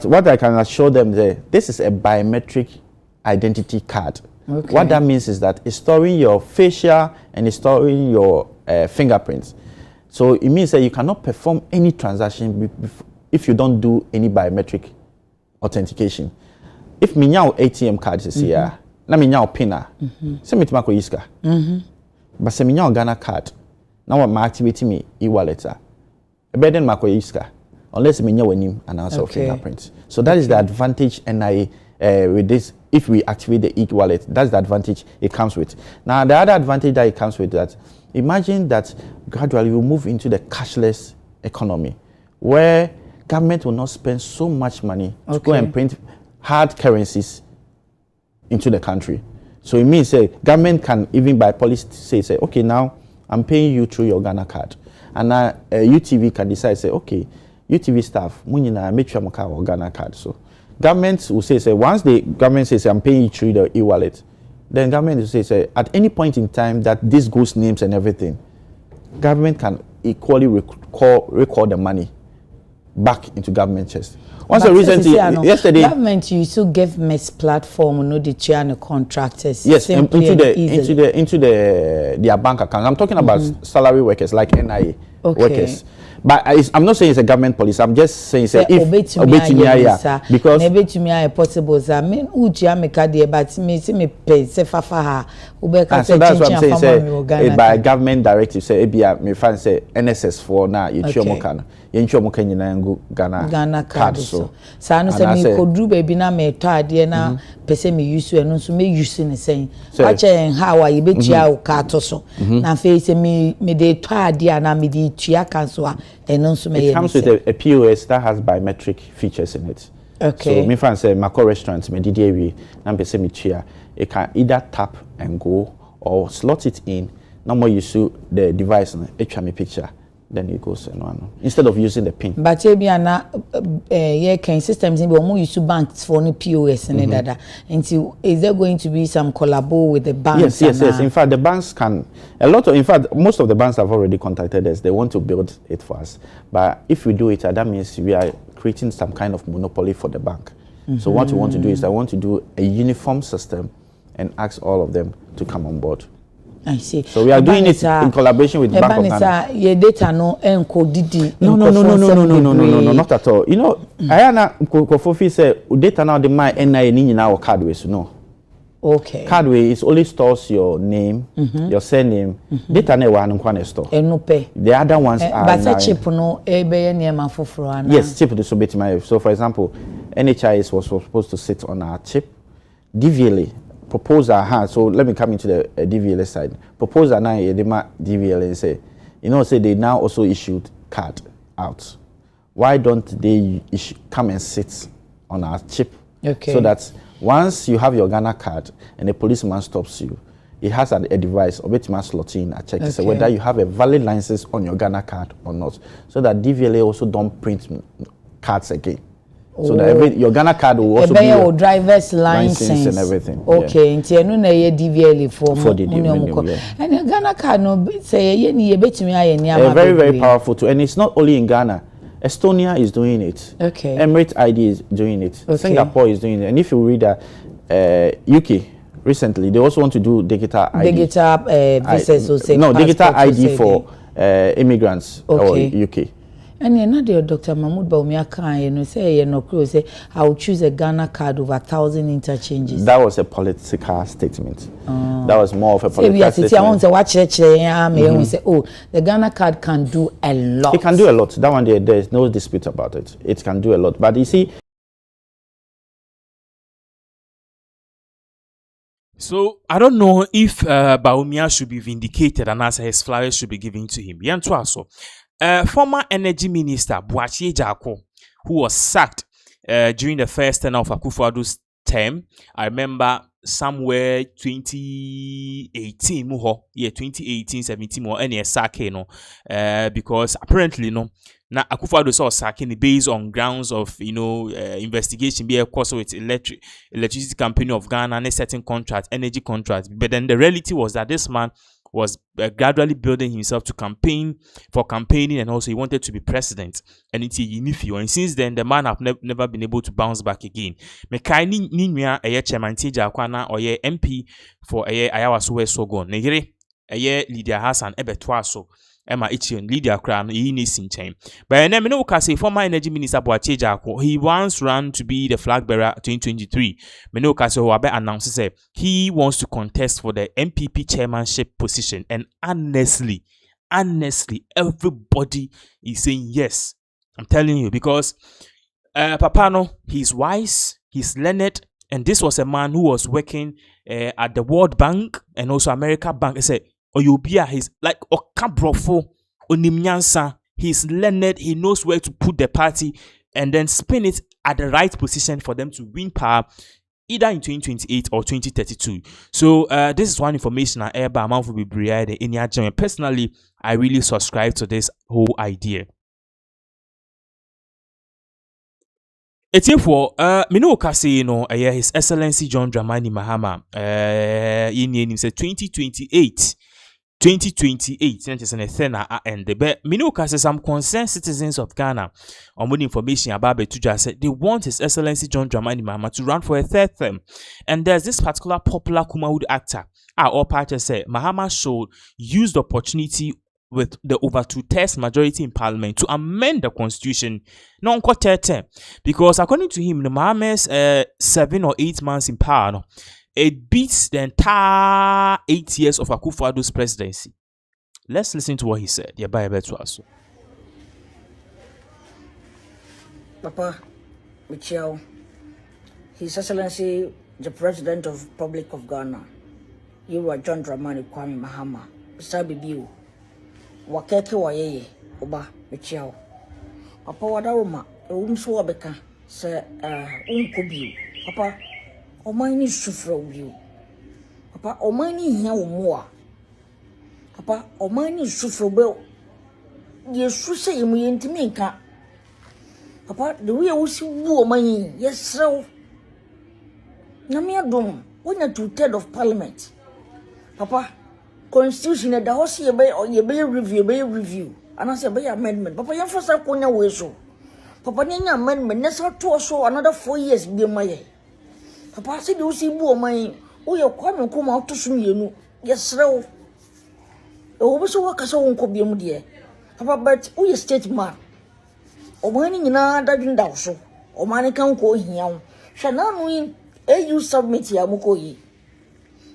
what I can assure them this is a biometric identity card. Okay. What that means is that it's storing your facial and it's storing your fingerprints. So it means that you cannot perform any transaction if you don't do any biometric authentication. If me now ATM card is here, na me now pina. Se me tima ko iska. But se me now Ghana card. Now I'm activating me e-wallet. Better ma ko iska. Unless me now wenim and also fingerprint. So that is the advantage NIA with this. If we activate the e-wallet, that's the advantage it comes with. Now the other advantage that it comes with that, imagine that gradually we move into the cashless economy, where government will not spend so much money to go and print hard currencies into the country. So it means government can even by policy say, okay, now I'm paying you through your Ghana card. And now UTV can decide, say, okay, UTV staff, make sure I'm Ghana card. So government will say, once the government says, I'm paying you through the e-wallet, then government will say, at any point in time that this goes names and everything, government can equally record the money back into government chest. Once recently, yesterday, government used to give MES platform, no the chair and contractors. Yes, into their bank account. I'm talking about salary workers like NIA workers. But I'm not saying it's a government policy. I'm just saying if because maybe to me I possible. I mean, but me see me pay say fafa. So that's what I'm saying. Say by government directive. Say me fan say NSS for now. You chiomo Ghana card so. So I know say me could do baby na me to na pese me use you and so me use ni saying. Watch how you bet you card so. Na face me de to ade na me de tua cancel. It comes with a POS that has biometric features in it. Okay. So, me fan say Mako restaurant, me DDAV, na pese me chia. It can either tap and go or slot it in. No more use the device and it me picture. Then it goes and one instead of using the pin. But maybe yeah, can systems in more use banks for any POS and that. Until is there going to be some collabo with the banks? Yes. In fact, the banks can in fact, most of the banks have already contacted us. They want to build it for us. But if we do it, that means we are creating some kind of monopoly for the bank. So what we want to do is I want to do a uniform system and ask all of them to come on board. I see. So we are doing it in collaboration with Bank of Ghana. Your data no encode. No, not at all. You know, Ayana Kofofi said data now the my NIA in our cardways. No. Okay. Cardway is only stores your name, your surname. Data never one store. No pay. The other ones are. But chip no near Yes, chip to submit my. So for example, NHIS was supposed to sit on our chip. DVLA. Proposal so let me come into the DVLA side. Proposal now DVLA say, say they now also issued card out. Why don't they come and sit on our chip? Okay. So that once you have your Ghana card and the policeman stops you, it has a device or it must slot in a check to say whether you have a valid license on your Ghana card or not. So that DVLA also don't print cards again. So that your Ghana card will also be your driver's license and everything. Okay, until no na DVLA for the DVLA. And your Ghana card no say ye betumi aye very very powerful too, and it's not only in Ghana. Estonia is doing it. Okay. Emirates ID is doing it. Okay. Singapore is doing it. And if you read UK recently, they also want to do digital ID. Digital visas or say digital ID for immigrants or UK. And another Dr. Mahmoud Bawumia can say say I will choose a Ghana card over 1,000 interchanges. That was a political statement. That was more of a political statement. I want to watch it. Say, the Ghana card can do a lot. It can do a lot. That one there is no dispute about it. It can do a lot. But you see. So I don't know if Bawumia should be vindicated and as his flowers should be given to him. Former Energy Minister Boakye Agyapong, who was sacked during the first tenure of Akufo-Addo's term. I remember somewhere 2018, 2018-17, any sack, because apparently, now Akufo-Addo saw sacking based on grounds of investigation be course with electricity company of Ghana and a certain contract, energy contract. But then the reality was that this man was gradually building himself to campaigning, and also he wanted to be president. And since then, the man have never been able to bounce back again. Mekaini Ninya chairman Agyapong or MP for Ayawaso Sogon. Negere Lydia Hassan Ebetwaso. Emma Ichion, Lydia Crown, Yini Sinchain. But then no say former energy minister Boache Jako, he once ran to be the flag bearer 2023. Menoka so Wabe announces he wants to contest for the MPP chairmanship position. And honestly, everybody is saying yes. I'm telling you, because Papano, he's wise, he's learned, and this was a man who was working at the World Bank and also America Bank. He said, Oyobia, he's like Okabrofo, Onimnyansa, he's learned, he knows where to put the party and then spin it at the right position for them to win power either in 2028 or 2032. So this is one information I ever amount will be bright in your journey. Personally, I really subscribe to this whole idea. It's for Mino Kasi, His Excellency John Dramani Mahama, in say 2028, and but Mino Kasi some concerned citizens of Ghana on more information about Betuja said they want His Excellency John Dramani Mahama to run for a third term, and there's this particular popular Kumawood actor. All parties said Mahama should use the opportunity with the over 2/3 majority in parliament to amend the constitution because according to him the Mahama's 7 or 8 months in power it beats the entire 8 years of Akufo-Addo's presidency. Let's listen to what he said. Papa Michel, His Excellency the President of the Republic of Ghana, you are John Dramani Mahama, Sabibiu. Wakeke wa yeye oba mechiao papa wadaroma umso wabeka se unkobiu papa omani sufra obiu papa omani hia omoa papa omani sufra obiu yesu se yemu yentimi nka papa the way wusi wu omani yesrew na me adom wonya 2/3 of parliament papa constitution da ho se ye be review and I say be amendment papa yan fosa konya we so papa nya amendment na so to so another 4 years be maye papa se de usi bu o man wo ye kwame nkoma to so mienu yesrew e wo so waka so wonko bi mu de papa but wo ye state man o man ni nyina dadwin da so o man kan ko hia wo hwe na no EU submit ya mu ko yi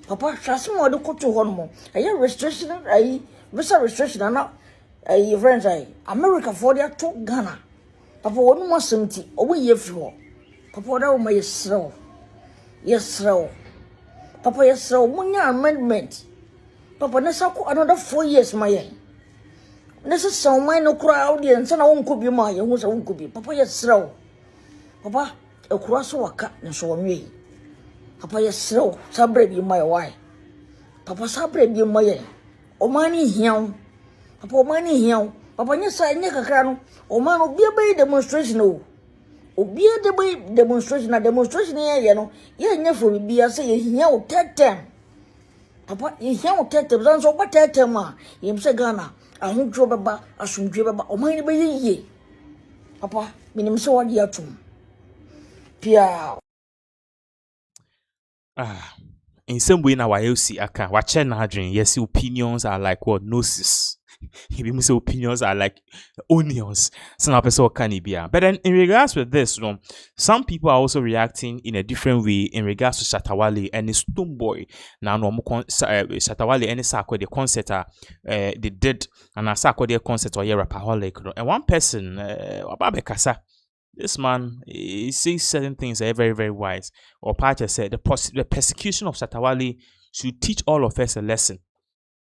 papa trust me do koto ho no aye restriction aye visa restriction na aye friends aye America for their to Ghana papa wonu mo semti obo ye fi ho papa da wo ma yesrew papa yesrew munya amendment papa na sako another 4 years ma ye na se so man no kura audience na won ko bi ma ye hu se won ko bi papa yesrew papa ekura so waka na so wonwe papa yesrew sabre bi ma ye why papa sabre bi ma ye o mani hian papa o mani hian papa nya sa nya kakra no o man obi be demonstration o obi de be demonstration na demonstration ye no ye nya fo bi ase ye hian o tetem papa ye hian o tetem zan so ba tetem a ye mse Ghana ahudwo beba asumdwe beba o man be ye papa minim se wadi atum pia in some way now I see aka wache na adwin yes opinions are like what noses If say opinions are like onions, some person can be. But then in regards with this, some people are also reacting in a different way in regards to Shatawale and his Stonebwoy. Now, no Shatawale and his the concert they did, and I saw the concert or rapaholic. And one person, Babekasa, this man, he says certain things that are very, very wise. Or Pacha said the persecution of Shatawale should teach all of us a lesson.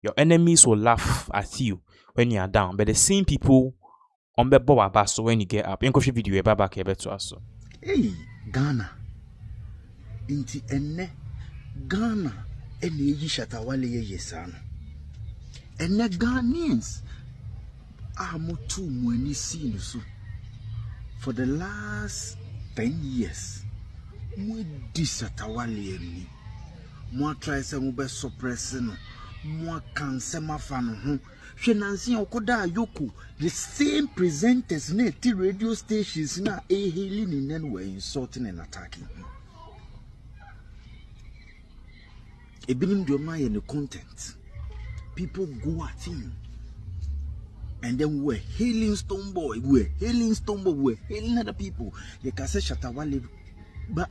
Your enemies will laugh at you when you are down, but the same people on the boba so when you get up. Enko video back here to us. Hey, Ghana. Inti enne Ghana ene yi Shatawale ye yesano. Enne Ghanaians amotu mweni sinu so. For the last 10 years, mwe di Shatawale eni. Mwa try se mube suppress no. Mwa kansema fano ho. Shenansi okoda Eoco, the same presenters na ti radio stations na hailing in them were insulting and attacking. Ebinim do my the content. People go at him. And then we were hailing Stoneboy, we were hailing Stoneboy, we were hailing other people. You can say Shatta Wale, but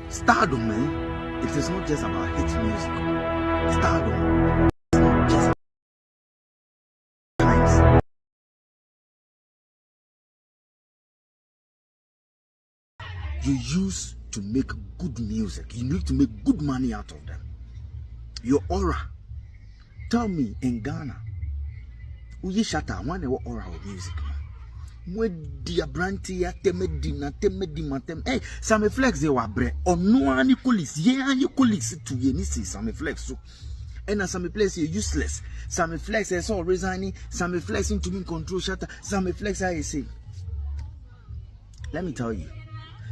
stardom, man, it is not just about hit music. Stardom is not just times. You used to make good music. You need to make good money out of them. Your aura. Tell me in Ghana, Uye Shatta, one aura of music. Where dear Brantia temedina temedimatem. Hey, some flex they were bre or no any colleagues. Yeah, you colleagues to ye nisi some flex so. And as some place you're useless. Some flex is all resigning. Some flexing to be control Shatta. Some flex I say. Let me tell you.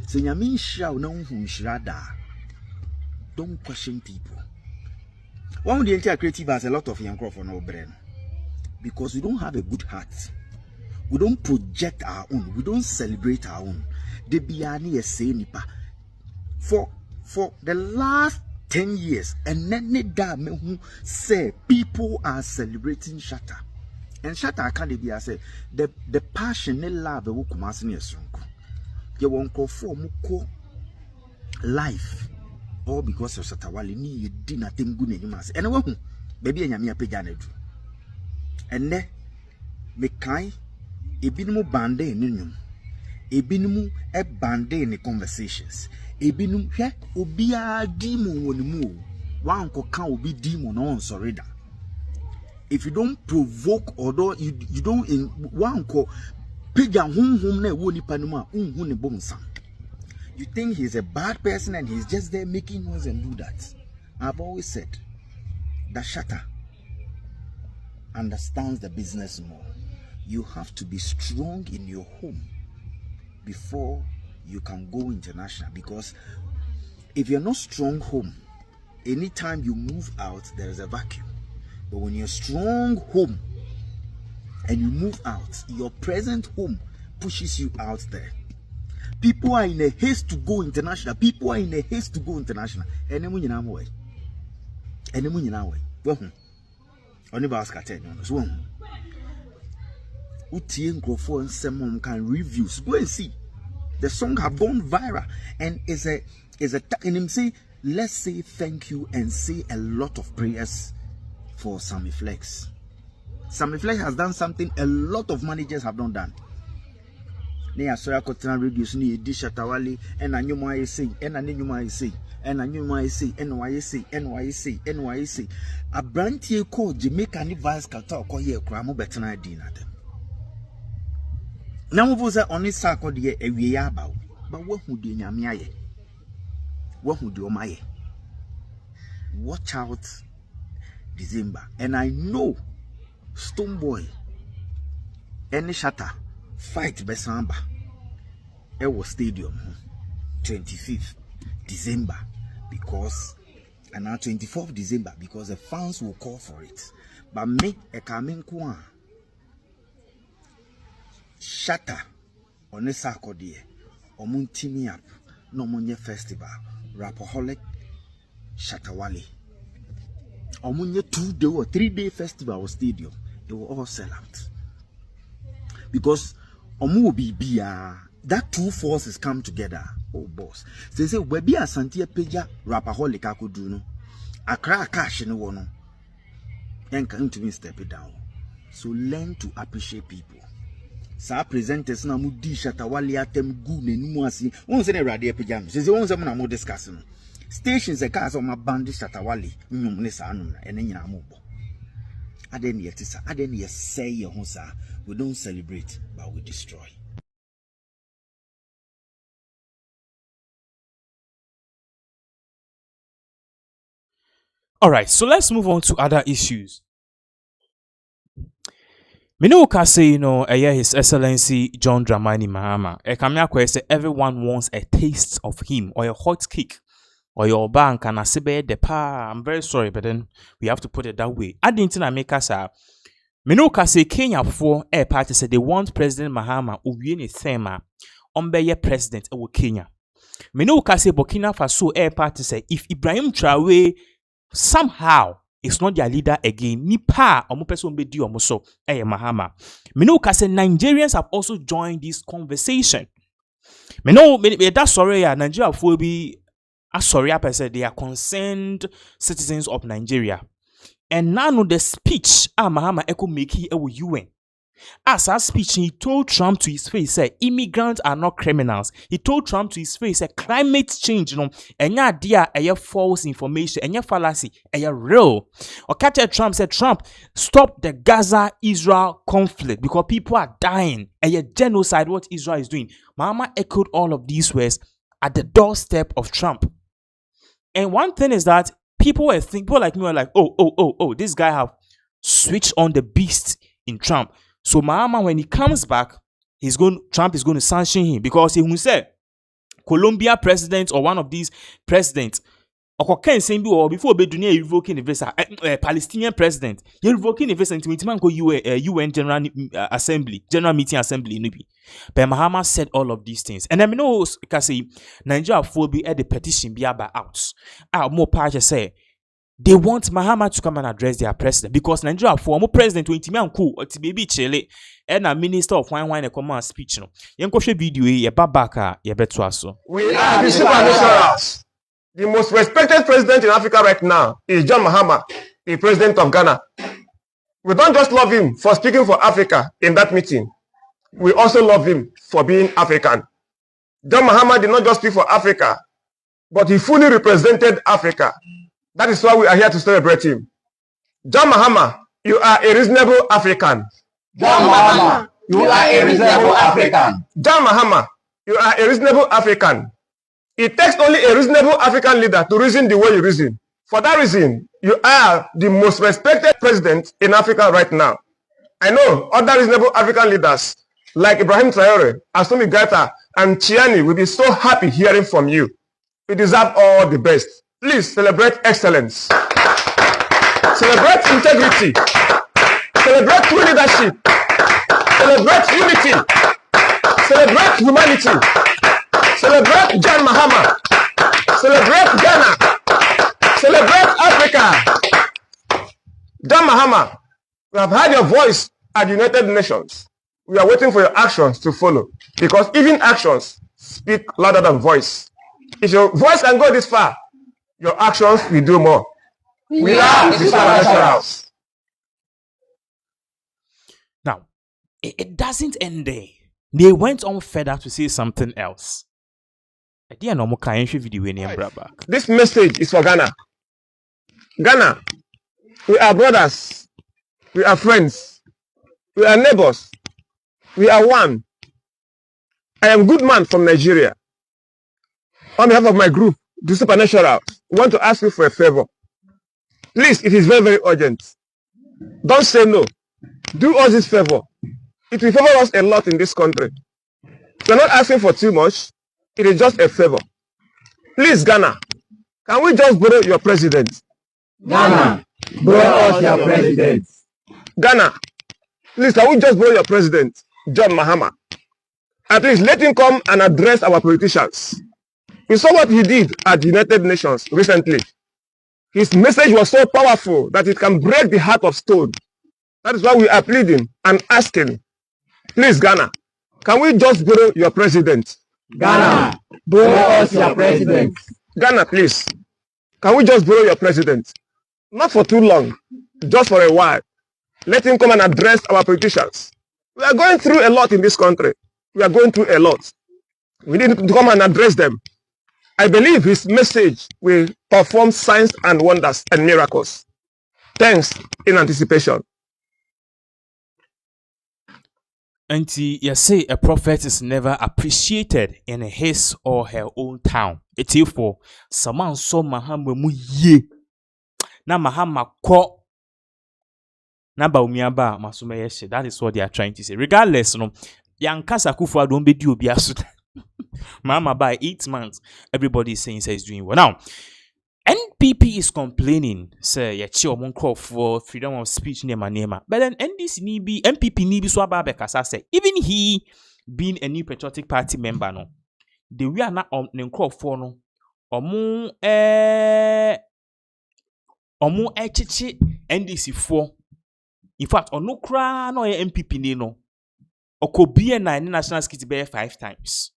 So Yamin shall know who shada. Don't question people. One of the entire creative has a lot of young crop on our brain. Because we don't have a good heart. We don't project our own. We don't celebrate our own. The Biani is saying nipa. For the last 10 years, and then who say people are celebrating Shatta. And Shatta can't be say the passionate love of Kumasini Sonko. You won't call for muko life. All because of Shatta Wale ni you did nothing good in mass. And one baby and Yamia Pejanedu. And then me kind ebinimu bande ninyum. Ebinimu e bande in conversations. Ebinimu he obia dimo wonimu. One can obi dimo no on sorry. If you don't provoke or you don't in one ko pija hum ne woni panuma ne bonsa. You think he's a bad person and he's just there making noise and do that. I've always said that Shatta understands the business more. You have to be strong in your home before you can go international, because if you're not strong home, anytime you move out, there is a vacuum. But when you're strong home and you move out, your present home pushes you out there. People are in a haste to go international. People are in a haste to go international. Enemu nyina way. Enemu nyina way. Well, only ba ask at so Utie nkrofo nsem can reviews. Go and see. The song have gone viral and is a and him say, let's say thank you and say a lot of prayers for Sammy Flex. Sammy Flex has done something a lot of managers have not done. Ne asoya kotena radios ni edi Shatta Wale ena nyuma yesi ena ne nyuma yesi ena nyuma yesi NYC abrantie ko Jamaica ni vice kata okoye kra mo betena adi na dem na mo buza oni sako de ewie ya ba ba wahu de nyame aye wahu de omaye. Watch out December, and I know Stoneboy any Shatta fight Besamba Ewo Stadium 25th December, because and now 24th December, because the fans will call for it. But me a coming kwa Shatta on a Saturday or Wontumi up no money festival Rapaholic Shatta Wale or money 2-day or 3-day festival or stadium, they will all sell out. Because that two forces come together. Oh boss. They say we be a Santia Peja Rapaholic akuduno. Akra cash in one. And come to me step it down. So learn to appreciate people. Sa presenters na mudi Shatta Wale atem gu ne numu asi. Won se ne radio pejam. Se won se mo na mo discuss no. Stations e cars on my band Shatta Wale nyum ne sa anum na ene nyina mo bo. Aden ye tisa, aden ye say ye ho sa. We don't celebrate, but we destroy. All right, so let's move on to other issues. Minuka say, His Excellency John Dramani Mahama. Ekamia say everyone wants a taste of him or a hot cake or your bank and a sebe de pa. I'm very sorry, but then we have to put it that way. I didn't make us Minuka say Kenya for a party said they want President Mahama uwieni thema ombeye president ewo Kenya. Minuka say Burkina Faso a party say if Ibrahim Traore somehow is not their leader again. Nipa omo person be di omo so Mahama. Me know say Nigerians have also joined this conversation. Me know that sorry Nigeria will be sorry I said they are concerned citizens of Nigeria. And now the speech Mahama Eoco make here with UN. As our speech, he told Trump to his face, say, immigrants are not criminals. He told Trump to his face, say, climate change, enya idea, false information, enya fallacy, real. Or catch Trump said, Trump, stop the Gaza-Israel conflict because people are dying. Genocide, what Israel is doing. Mahama echoed all of these words at the doorstep of Trump. And one thing is that people like me were like, oh, this guy have switched on the beast in Trump. So Mahama, when he comes back, Trump is going to sanction him because he will say, Colombia president or one of these presidents, or before be revoking the visa, Palestinian president, you revoking the visa into UN General Meeting Assembly. But Mahama said all of these things, and I know because Nigeria will be at the petition be out. More part say. They want Mahama to come and address their president because Nigeria former president to intimi anku oti baby chele and a minister of wine come and speech no. Yenko video ye babaka ye beto aso. We are the supernaturals. The most respected president in Africa right now is John Mahama, the president of Ghana. We don't just love him for speaking for Africa in that meeting. We also love him for being African. John Mahama did not just speak for Africa, but he fully represented Africa. That is why we are here to celebrate him. John Mahama, you are a reasonable African. John Mahama, you are a reasonable African. John Mahama, you are a reasonable African. It takes only a reasonable African leader to reason the way you reason. For that reason, you are the most respected president in Africa right now. I know other reasonable African leaders like Ibrahim Traore, Assimi Goïta, and Chiani will be so happy hearing from you. You deserve all the best. Please celebrate excellence. Celebrate integrity. Celebrate true leadership. Celebrate unity. Celebrate humanity. Celebrate John Mahama. Celebrate Ghana. Celebrate Africa. John Mahama, we have heard your voice at the United Nations. We are waiting for your actions to follow because even actions speak louder than voice. If your voice can go this far, your actions will do more. We are the supernaturals. Now, it doesn't end there. They went on further to say something else. This message is for Ghana. Ghana, we are brothers. We are friends. We are neighbors. We are one. I am good man from Nigeria. On behalf of my group, the Supernatural, we want to ask you for a favor. Please, it is very, very urgent. Don't say no. Do us this favor. It will favor us a lot in this country. We're not asking for too much. It is just a favor. Please, Ghana, can we just borrow your president? Ghana, borrow us your president. Ghana, please, can we just borrow your president, John Mahama? At least let him come and address our politicians. We saw what he did at the United Nations recently. His message was so powerful that it can break the heart of stone. That is why we are pleading and asking. Please, Ghana, can we just borrow your president? Ghana, borrow us your president. Ghana, please, can we just borrow your president? Not for too long, just for a while. Let him come and address our politicians. We are going through a lot in this country. We are going through a lot. We need to come and address them. I believe his message will perform signs and wonders and miracles. Thanks in anticipation. Auntie, you say a prophet is never appreciated in his or her own town. It's for someone so Mahama mu ye. Na Mahama ko na Bawumia ba masume yeshe. That is what they are trying to say. Regardless, no, Yankasa Kufuor don't be due be asu. Mahama by 8 months, everybody is saying he's doing well. Now, NPP is complaining, say, yeah, call for freedom of speech, nema. But then NPP nibi so ababekasa say, even he being a new patriotic party member, no, the we are not on call for no, Omo echichi NDC 4. In fact, ono kra no MPP ni no. Okobie na national security be 5 times.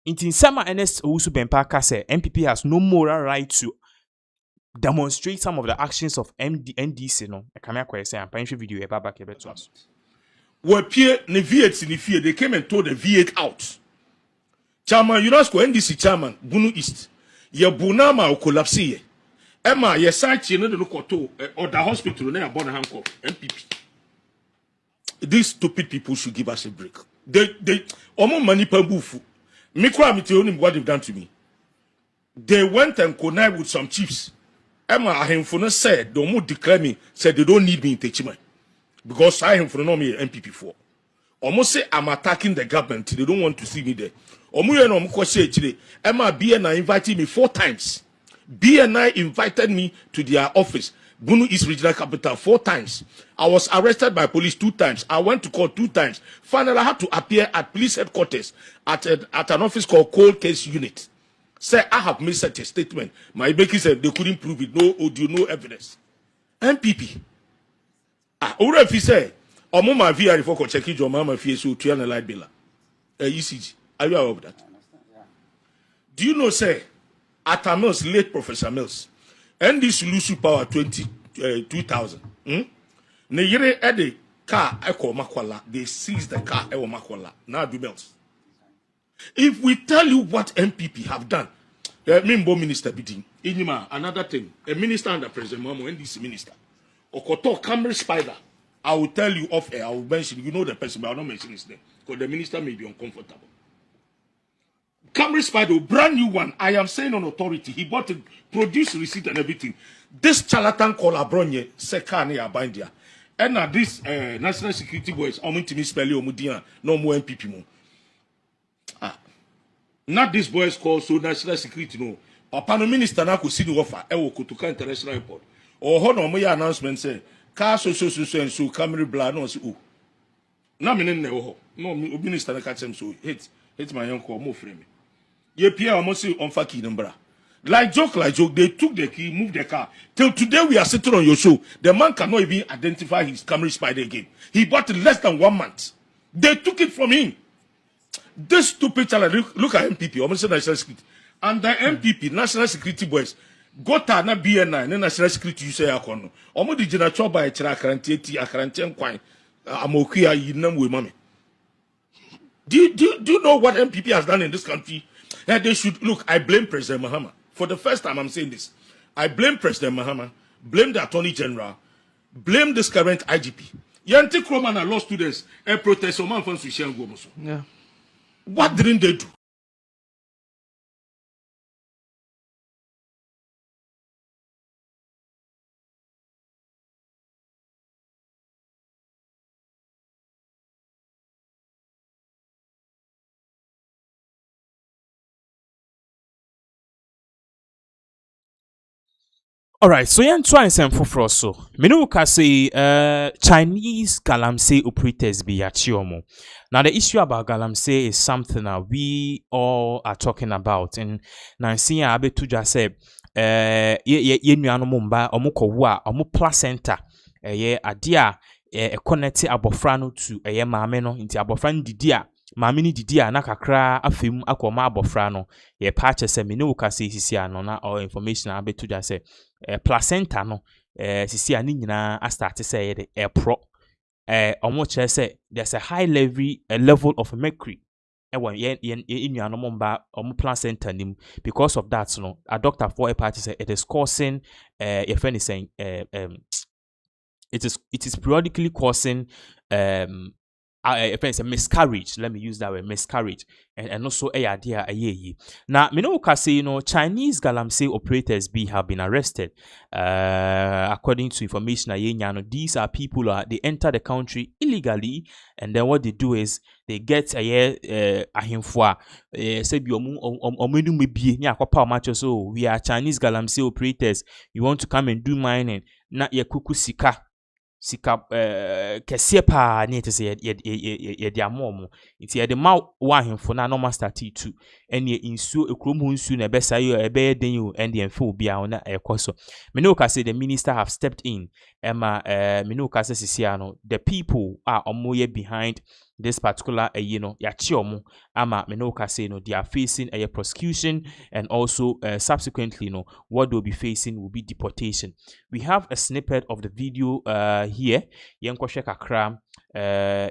In summer Nɛxt also Bempaka said MPP has no moral right to demonstrate some of the actions of NDC. No, I can't say I'm playing video about back to us. Were peer ne V8 in fear, they came and tore the V8 out. Chairman UNESCO NDC chairman, Bunu East. Ye Bunama o collapse ye. Emma, ye site ye no de koto or the hospital near Bonaham MPP. These stupid people should give us a break. They almost money per boofu. Mikro me tell what they've done to me. They went and connived with some chiefs. Emma Ahemfuna said, don't more declare me, said they don't need me in Techima. Because I am for no me MPP4. Almost say I'm attacking the government. They don't want to see me there. Emma BNI invited me 4 times. BNI invited me to their office. Bunu East Regional Capital 4 times. I was arrested by police 2 times. I went to court 2 times. Finally, I had to appear at police headquarters at an office called Cold Case Unit. Say, I have made such a statement. My baker said they couldn't prove it. No audio, no evidence. MPP. Ora if he say, Omo ma VR for check your mama so to an light bill. ECG. Are you aware of that? Do you know, say, at Mills, late Professor Mills, and this lose power 2000. Ne yere at the car Eoco Makwala, they seized the car Ewo Makwala. Now do Mills. If we tell you what MPP have done, Mimbo minister bidding, Inima, another thing, a minister under President Mahama, NDC minister, Okoto Camry Spider, I will tell you off air, I will mention, you know the person, but I will not mention his name, because the minister may be uncomfortable. Camry Spider, brand new one, I am saying on authority, he bought it, produced receipt and everything. This charlatan called Abronye, Sekane Abandia, and now this national security boys, Wontumi spelling Omudia, no more MPP more. Not these boys called so national security no. Upon minister na could see the offer Eoco to international airport. Or hold on my announcement say car so and so Camry blood no oh. Na me no minister na catch him so hit my uncle more frame. Ye Pierre almost say on faki number. Like joke, they took the key, moved the car. Till today we are sitting on your show. The man cannot even identify his Camry Spider again. He bought it less than 1 month. They took it from him. This stupid child, look at MPP, almost national security. And the MPP, national security boys, got na BNI, national security you say akono. Almost the general job by akaranti kwine. Amokia yinam we mami. Do you know what MPP has done in this country? That they should look. I blame President Mahama. For the first time, I'm saying this. I blame President Mahama, blame the Attorney General, blame this current IGP. Yanti Kroman and law students and protest on man from Sushan Gomoso. Yeah. What didn't they do? All right, so yan try and for so. Menu ka say Chinese galamsey operators be achiomo. Now the issue about galamsey is something that we all are talking about. And Nancy abetu just say ye nuano mumba omuko wa omu placenta ye adia connect abofrano to ye maame no nti abofran didia maame ni didia na kakra afem akoma abofrano ye patch say menu ka say sisi ano na all information abetu just say placenta no sisi ani nyina a start say ye de pro omo chere say there's a high level of mercury ye nuano mumba omu placenta nim. Because of that no a doctor for a party say it is causing your friend is saying it is periodically causing a miscarriage. Let me use that word, miscarriage, and also a idea a ye. Now, me know say Chinese galamsey operators have been arrested. According to information these are people they enter the country illegally, and then what they do is they get a ahimfwa say bi omenu mebie ni akopa macho so we are Chinese galamsey operators. You want to come and do mining na ye kuku sika. sika kɛseɛ paa ne ɛte sɛ yɛde ama mo nti yɛde ma wo ahemfo na normal start to ɛne nsuo ekurom ho nsuo na ɛbɛsa yɛ ɛbɛyɛ den o ɛne ɛmfa obi a na ɛkɔ so me no ka say the minister have stepped in ɛma me no ka say sisia no the people are ɔmo behind this particular yachi omo ama me no ka say no they are facing a prosecution and also subsequently what they'll be facing will be deportation. We have a snippet of the video here yenkoshe kakra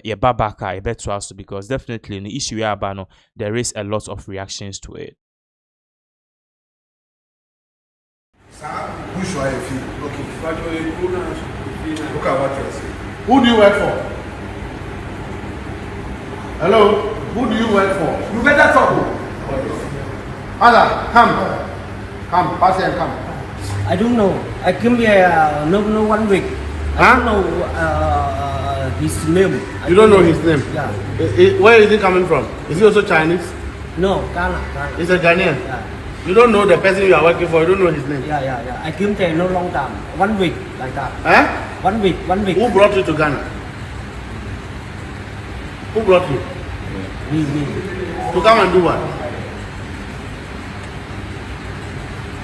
ye babaka ye beto also because definitely in the issue abano there is a lot of reactions to it. Who should I feel? Okay. Look at what you're saying. Who do you work for? Hello? Who do you work for? You better talk. Allah, come. Come, pass here and come. I don't know. I came here no 1 week. I don't know his name. You don't know his name? Yeah. Where is he coming from? Is he also Chinese? No, Ghana. He's a Ghanaian? Yeah. You don't know the person you are working for, you don't know his name? Yeah. I came there no long time. 1 week, like that. Huh? 1 week. Who brought you to Ghana? Who brought you? Me. To come and do what?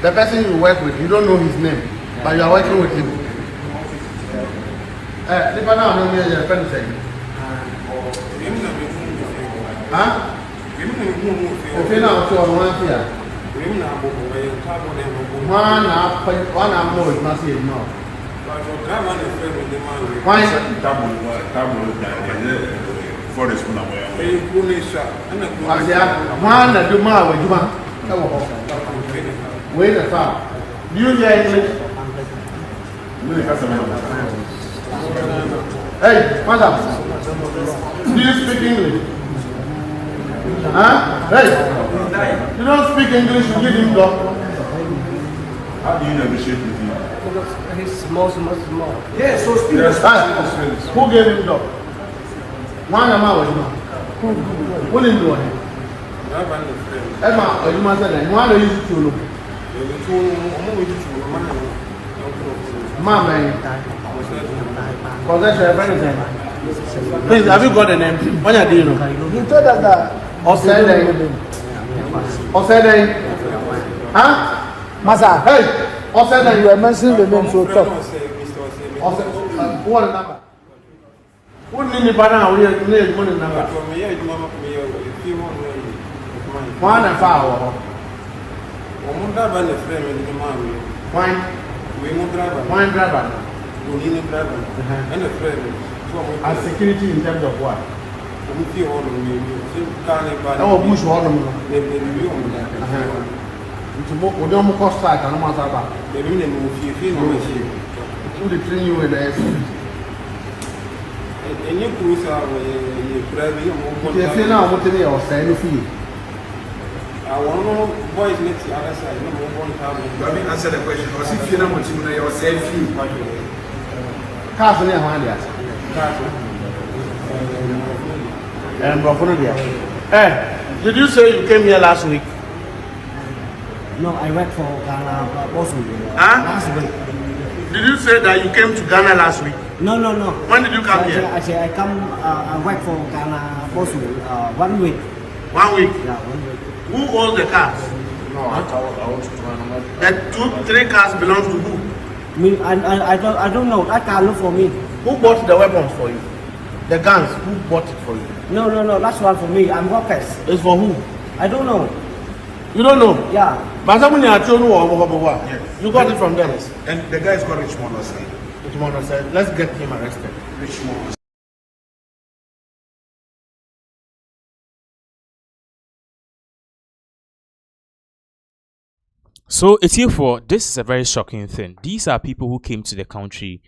The person you work with, you don't know his name, but you are working with him. Huh? Wait a minute. Do you hear English? Hey, madam. Do you speak English? Huh? Hey, you don't speak English, you give him dog. How do you negotiate with him? He's small. Yeah, so speak. Who gave him dog? One of my who didn't do it? Emma, you must say that. One of you to look. Mama, please, have you got a name? What are you doing? He told us that. Osede. Huh? Masa. Hey, Osede. You are mentioning the name so top. What number? What name is Bana? We are name one number. One and five. Wine driver. And security in terms of what? Oh, bush water. We don't cost like no matter about. They train you in the airfield. And you cruise out now, what they are saying. I want to know boys next to the other side. No one time. Let me answer the question. Or if you know what you know, say few. Cars in your hand, yes. And did you say you came here last week? No, I worked for Ghana Bosu. Last week. Did you say that you came to Ghana last week? No. When did you come here? I come. I work for Ghana Bosu 1 week. 1 week. Yeah, 1 week. Who owns the cars? No, I want to The 2-3 cars belong to who? Me, I don't know. That car look for me. Who bought the weapons for you? The guns, who bought it for you? No. That's one for me. I'm workers. It's for who? I don't know. You don't know? Yeah. But someone you got it from them. Yes. And the guy is called Richmond said. Richmond said, let's get him arrested. Richmond. So it's here for this is a very shocking thing. These are people who came to the country,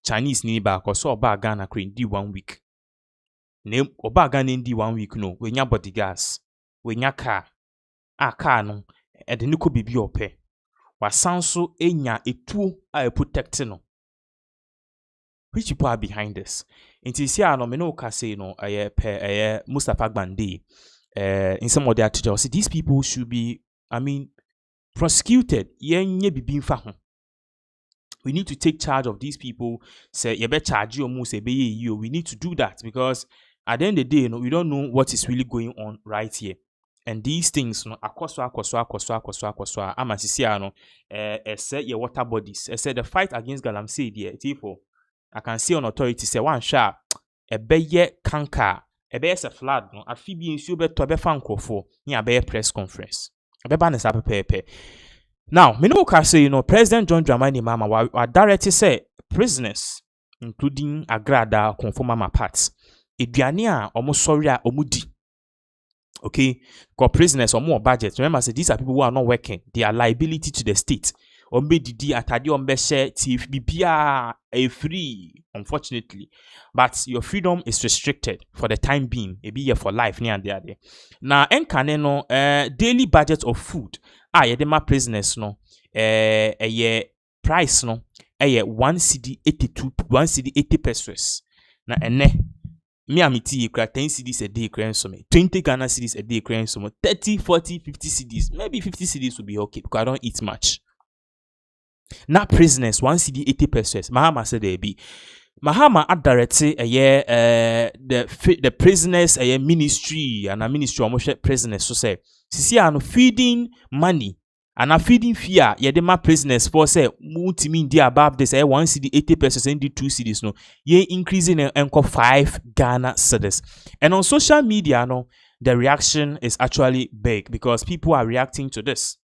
Chinese ni back or so about Ghana crane di 1 week. Name oba Ghana di 1 week no. We nya bodyguards, we nya car, car no, and the nuko bibi ope. Wasanso enya etu a protect no. Which people are behind this? Inti si ano me no ka say no aye Mustafa Gbande in some of their articles. These people should be, prosecuted. Yenye bibi mfa ho. we need to take charge of these people. Say, you better charge you, say, be you. We need to do that because at the end of the day, you know, we don't know what is really going on right here. And these things, no, akoswa, amasisia, no, say your water bodies. Say the fight against Galamsey, dear, I can see on authority say one sharp, a beye kanka, a bear a flood, no, a phoebe in super to a befanko for near bear press conference. A bebanes up a pepe. Now, Minoka say, you know, President John Dramani Mahama wa directly say prisoners, including Agrada, conformama parts, Idiania, almost sorry, omudi. Okay, got prisoners or more budget. Remember, say these are people who are not working. They are liability to the state. Ombe didi atadi ombe share tif bibia a free, unfortunately. But your freedom is restricted for the time being. It be here for life near and there. Now, enkaneno daily budget of food. Yedema prisoners no price no 1 CD 82 1 CD 80 pesos. Na ene me amiti kra 10 CDs a day kra so me 20 Ghana cedis a day kra so me 30 40 50 CDs, maybe 50 CDs would be okay because I don't eat much. Now prisoners 1 CD 80 pesos. Mahama said there be Mahama at directed the prisoners ministry and a ministry almost prisoners so say sisi ano feeding money and a feeding fear yedema prisoners for say Wontumi dey above this 1 CD 80 pesos and 2 CDs no ye increasing enko 5 Ghana cedis. And on social media no the reaction is actually big because people are reacting to this.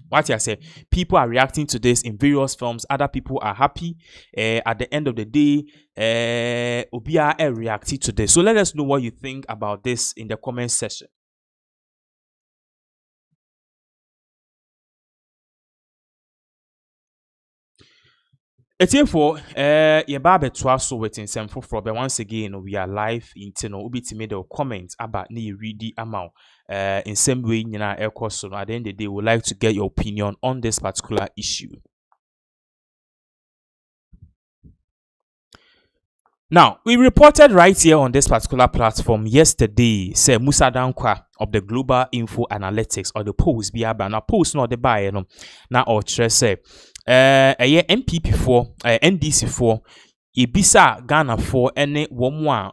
What I say, people are reacting to this in various forms. Other people are happy. At the end of the day, Obia reacted to this. So let us know what you think about this in the comment section. Therefore, your barber so waiting some for but once again we are live into no ubiti the comments about ni ready amount in same way you know Eoco so at the end of the day we would like to get your opinion on this particular issue. Now, we reported right here on this particular platform yesterday, say Musa Dankwa of the Global Info Analytics or the Post Biaba. Now, Post not the buyer no. Now, or say MPP 4, NDC 4, Ibisa Ghana 4, ene womwa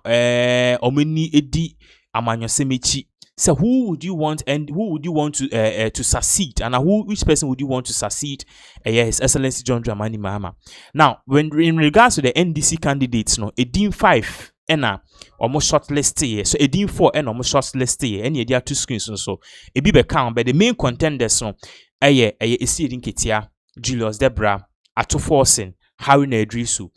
omeni edi amanyosemechi. So who would you want and who would you want to succeed and which person would you want to succeed His Excellency John Dramani Mahama? Now, when in regards to the NDC candidates, no, Edin 5 almost shortlisted here. So Edin 4 and almost shortlisted here. And there are 2 screens so it be count, but the main contenders no isi Edin Ketia, Julius Debra, Ato Forsen, Haruna Idrisu.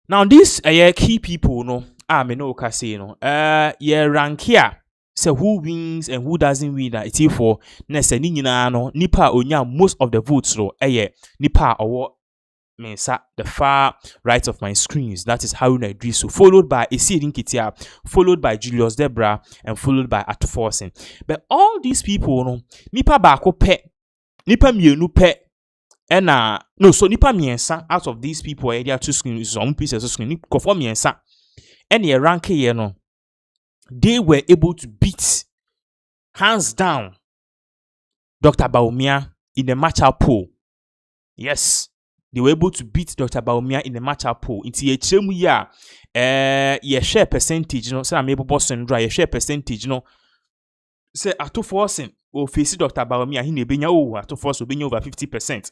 Now these key people no me no say no rank here. So who wins and who doesn't win that it's for next no nipa onya most of the votes no nipa or mensa the far right of my screens, that is Haruna Idrisu, followed by Esidin Kitia, followed by Julius Debra, and followed by Ato Forsen. But all these people no nipa bako pe nipa mienu pe and no so nipa miensa out of these people there are 2 screens some pieces of screen conform miensa and your rank here no they were able to beat hands down Dr. Bawumia in the matchup poll. Yes, they were able to beat Dr. Bawumia in the matchup poll. Into a chemu ya share percentage, no, say I'm able to dry share percentage, no. Say Ato Forsen or face Dr. Bawumia, he nebenya Ato Forsen will be over 50%.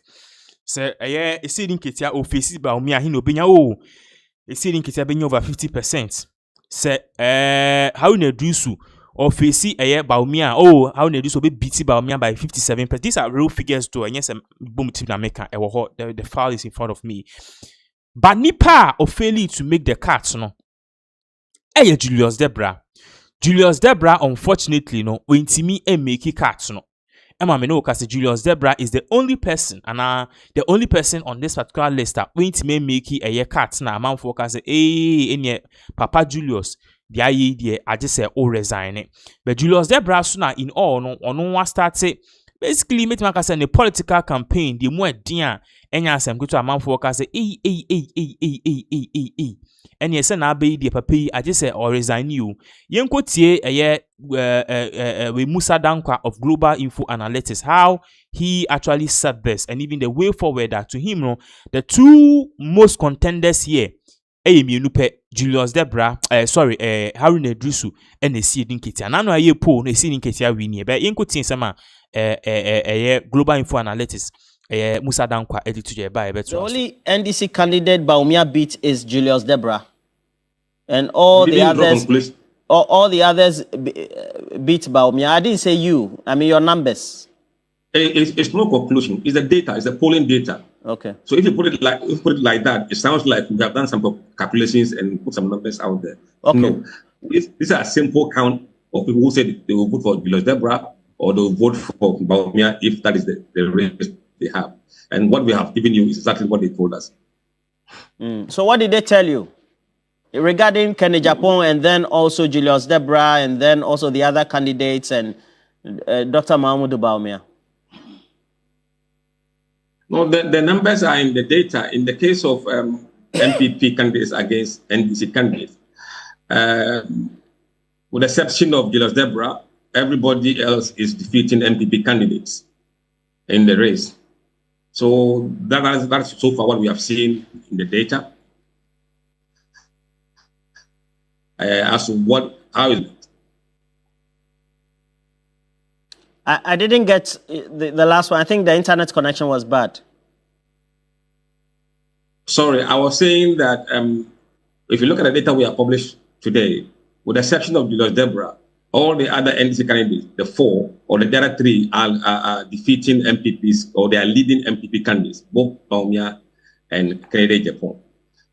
Say Esidin Ketia or face Bawumia, he no benya Esidin Ketia be over 50%. Say Haruna Idrisu or face Bawumia Haruna Idrisu be beat Bawumia by 57%. These are real figures too, and yes, boom team America the file is in front of me. But nipa or failing to make the cuts no Julius Debra. Julius Debra unfortunately no Wontumi make cuts no. Emma no kasi Julius Debra is the only person and the only person on this particular list that Wontumi make a year cut na amount for kasi enye Papa Julius I just say resign. But Julius Debra sooner in all no one started basically me make say the political campaign the more dia enya asem kuto amanfo ka say and yes na be the papa yi age say or resign you yenko tie we Musa Dankwa of Global Info Analytics how he actually said this and even the way forward that to him no the 2 most contenders here mienu pe Julius Debra Haruna Idrisu and the seeding Ketia na no aye po na seeding Ketia win be yenko tie sama Global Info Analytics Musa Dankwa editor by better. The only NDC candidate Bawumia beat is Julius Debra, and all the others beat Bawumia. I didn't say you. I mean your numbers. It's no conclusion. It's the data. It's the polling data. Okay. So if you put it like that, it sounds like we have done some calculations and put some numbers out there. Okay. No, these are a simple count of people who said they will vote for Julius Debra or they will vote for Bawumia if that is the race they have. And what we have given you is exactly what they told us. So what did they tell you regarding Agyapong and then also Julius Debra and then also the other candidates and Dr. Mahama Bawumia? No, the numbers are in the data. In the case of MPP candidates against NDC candidates, with the exception of Julius Debra, everybody else is defeating MPP candidates in the race. So that's so far what we have seen in the data. As to how is it? I didn't get the last one. I think the internet connection was bad. Sorry, I was saying that if you look at the data we have published today, with the exception of Julius Debra, all the other NDC candidates, the 4 or the other 3 are defeating MPPs or they are leading MPP candidates, both Bawumia and Agyapong.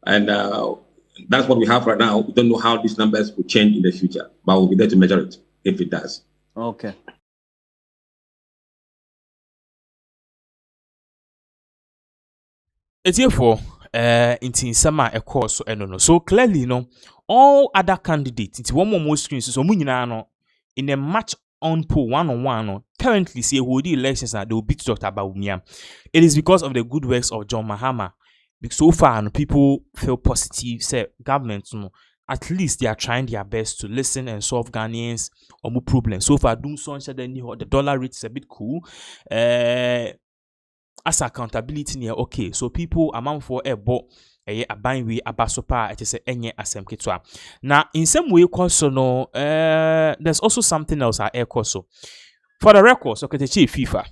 And that's what we have right now. We don't know how these numbers will change in the future, but we'll be there to measure it if it does. Okay. It's here for in summer a course no. So clearly all other candidates it's one more screens so in a match on poll 1-on-1 currently say who the elections they will beat Dr. Bawumia. It is because of the good works of John Mahama. So far people feel positive say government at least they are trying their best to listen and solve Ghanaians or more problems. So far doing so the dollar rate is a bit cool. As accountability near okay, so people amount for a bo a buying way abasopa it is a enye asem kitwa. Now in some way no there's also something else at Eoco. So for the record, so the chief FIFA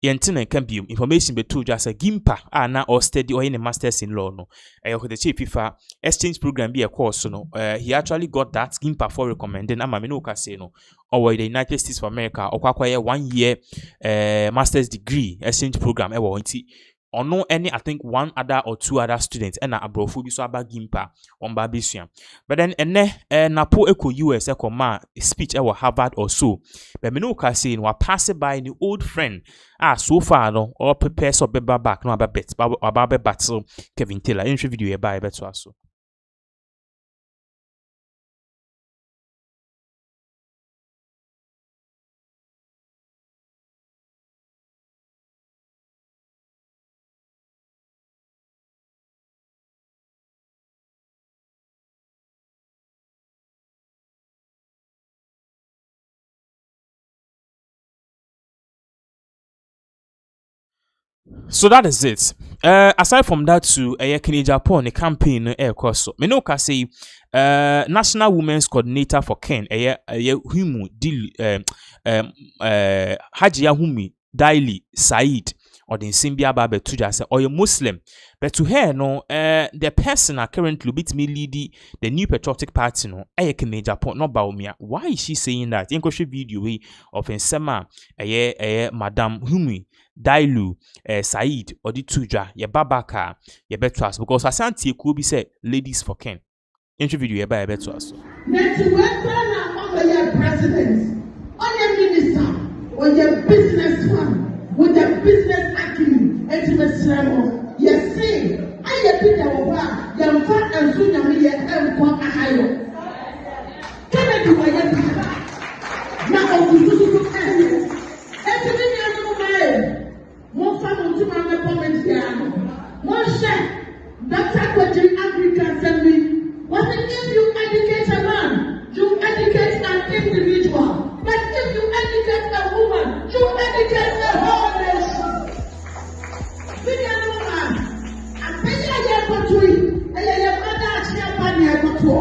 Yentine can be information between just a gimpa na or study or in a masters in law no. The chief FIFA exchange program be a course no. He actually got that gimpa for recommending amamino say no or the United States of America or kwakwaye 1 year master's degree exchange program or no any I think 1 other or 2 other students and abrofu bi so aba gimpa on babisua but then napo eco US ma speech Harvard or so but me no ka say no pass by the old friend so far no or prepare so be back no about battle Kevin Taylor in video e ba beto aso. So that is it. Aside from that, to Agyapong, the campaign Eoco. So me no ka say National Women's Coordinator for Ken Humu Hajia Humi Daily Said or the Simbia Babe Tuja say or you Muslim. But to her no the person are currently bit me leading the New Patriotic Party no Agyapong no Bawumia. Why is she saying that? In question video of Nsema Madam Humi Dailu Said or the Tuja ye babaka ye betras because Asante could be said ladies for Ken. Interview you by betras. Next president, on your minister, on your businessman, with your business acumen, and to yes, say, I have been over, young fat and soon I will have come a higher. Can I do my now? educate a woman, you educate a whole nation. Video woman, I'm paying a year for two, and I am not actually a bunny for two.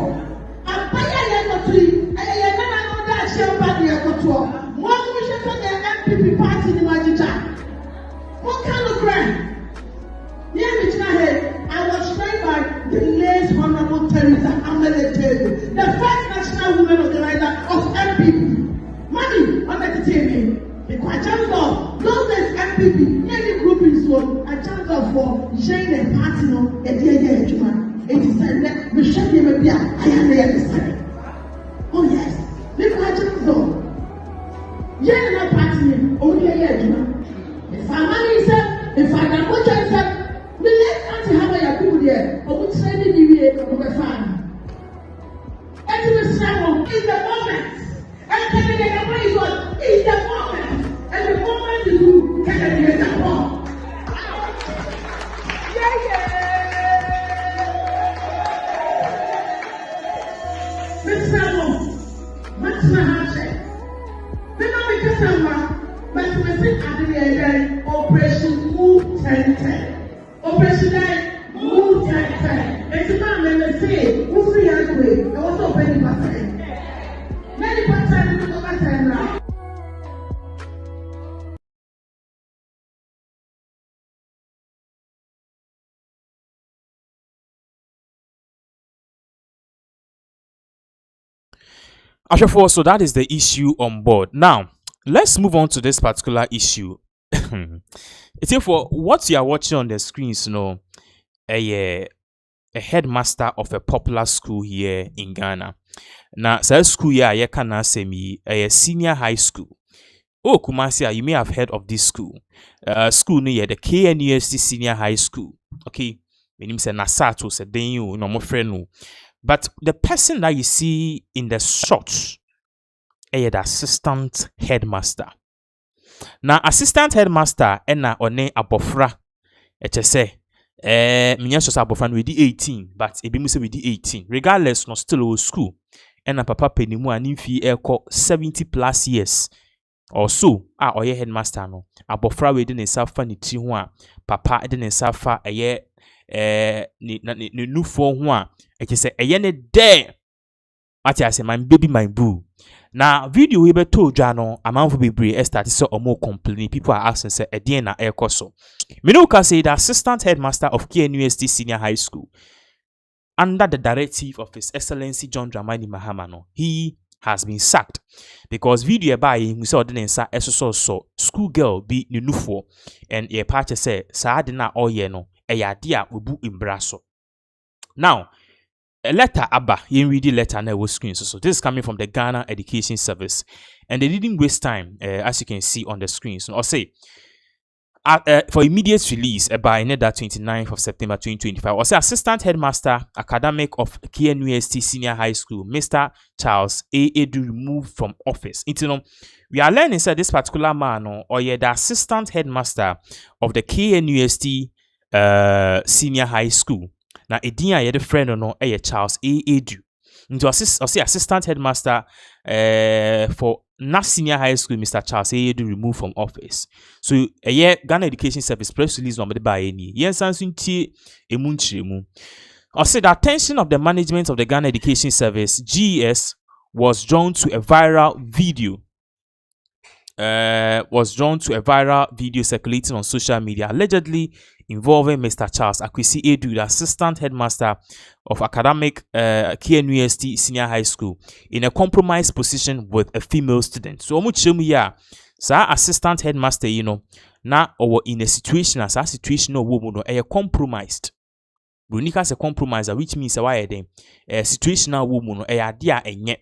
I'm paying a year for two, and I am not actually a bunny for two. One wish for the MPP party in Majita. What kind of grant? Here in Chinahead, I was trained by the late Honorable Teresa Ameletelu, the first national woman organizer of MPP. Money on entertainment. The chance of those days MPP, any group is one, a chance of for Jane and party no, a dear Juma. It is said that we shall be maybe I am there this time. Oh yes, the chance of Jane and party only a year Juma. If our money is if I can watch it, we let us have a good year, or we send it the way of a fan. And to the struggle is the moment. And telling the number is what is the moment. And the moment is who can get the ball. Yeah. Miss Sabo, what's my heart? We know we can say, but we think at the end, Operation Move 1010. Operation Move 1010. It's a man when they say, who's the other way? I was opening my time. Many parts do not matter now. So that is the issue on board. Now, let's move on to this particular issue. It's for what you are watching on the screens, a headmaster of a popular school here in Ghana. Now, so school here, I can say me a senior high school. Oh, Kumasi, you may have heard of this school. School near the KNUST Senior High School. Okay, my name is Nasato. Say then you no more friend. But the person that you see in the shot, the assistant headmaster. Now, assistant headmaster, ena one abofra. Say, minyasho abofra we di 18, but ebi mu say we di 18. Regardless, no still old school. Ena papa penimu animfi Eoco 70+ years or so. Oye headmaster no. Abofra we di ne safa ni ti ho a papa di ne safa eye ni nufo ho a say eye ne there. Ati ase my baby my boo. Now video we be told jano amanfo bebre start so omo complaining. People are asking say edien na Eoco so. Minuka say the assistant headmaster of KNUST Senior High School, under the directive of His Excellency John Dramani Mahama, no, he has been sacked because video by him saw the nsa so school girl be nufo and a party say sa na oye no e ya dia obu imbraso. Now a letter abba you read the letter na was screen so this is coming from the Ghana Education Service and they didn't waste time as you can see on the screen. So I'll say for immediate release by that 29th of September 2025 was assistant headmaster academic of KNUST Senior High School Mr. Charles A. Edu removed from office. We are learning that this particular man or the assistant headmaster of the KNUST Senior High School. Now Edinya ye the friend no Charles A. Edu. Into assistant headmaster for Nɛxt Senior High School, Mr. Charles A. Edu removed from office. So a year Ghana Education Service press release number by any. Yen sansunti emunchemu. I said the attention of the management of the Ghana Education Service (GES) was drawn to a viral video. Circulating on social media, allegedly involving Mr. Charles Akwesi Edu, the assistant headmaster of academic KNUST Senior High School, in a compromised position with a female student. So, assistant headmaster, now or in a situation as a situation of woman or compromised. Brunika se compromiser, which means a situational woman or a dear and yet.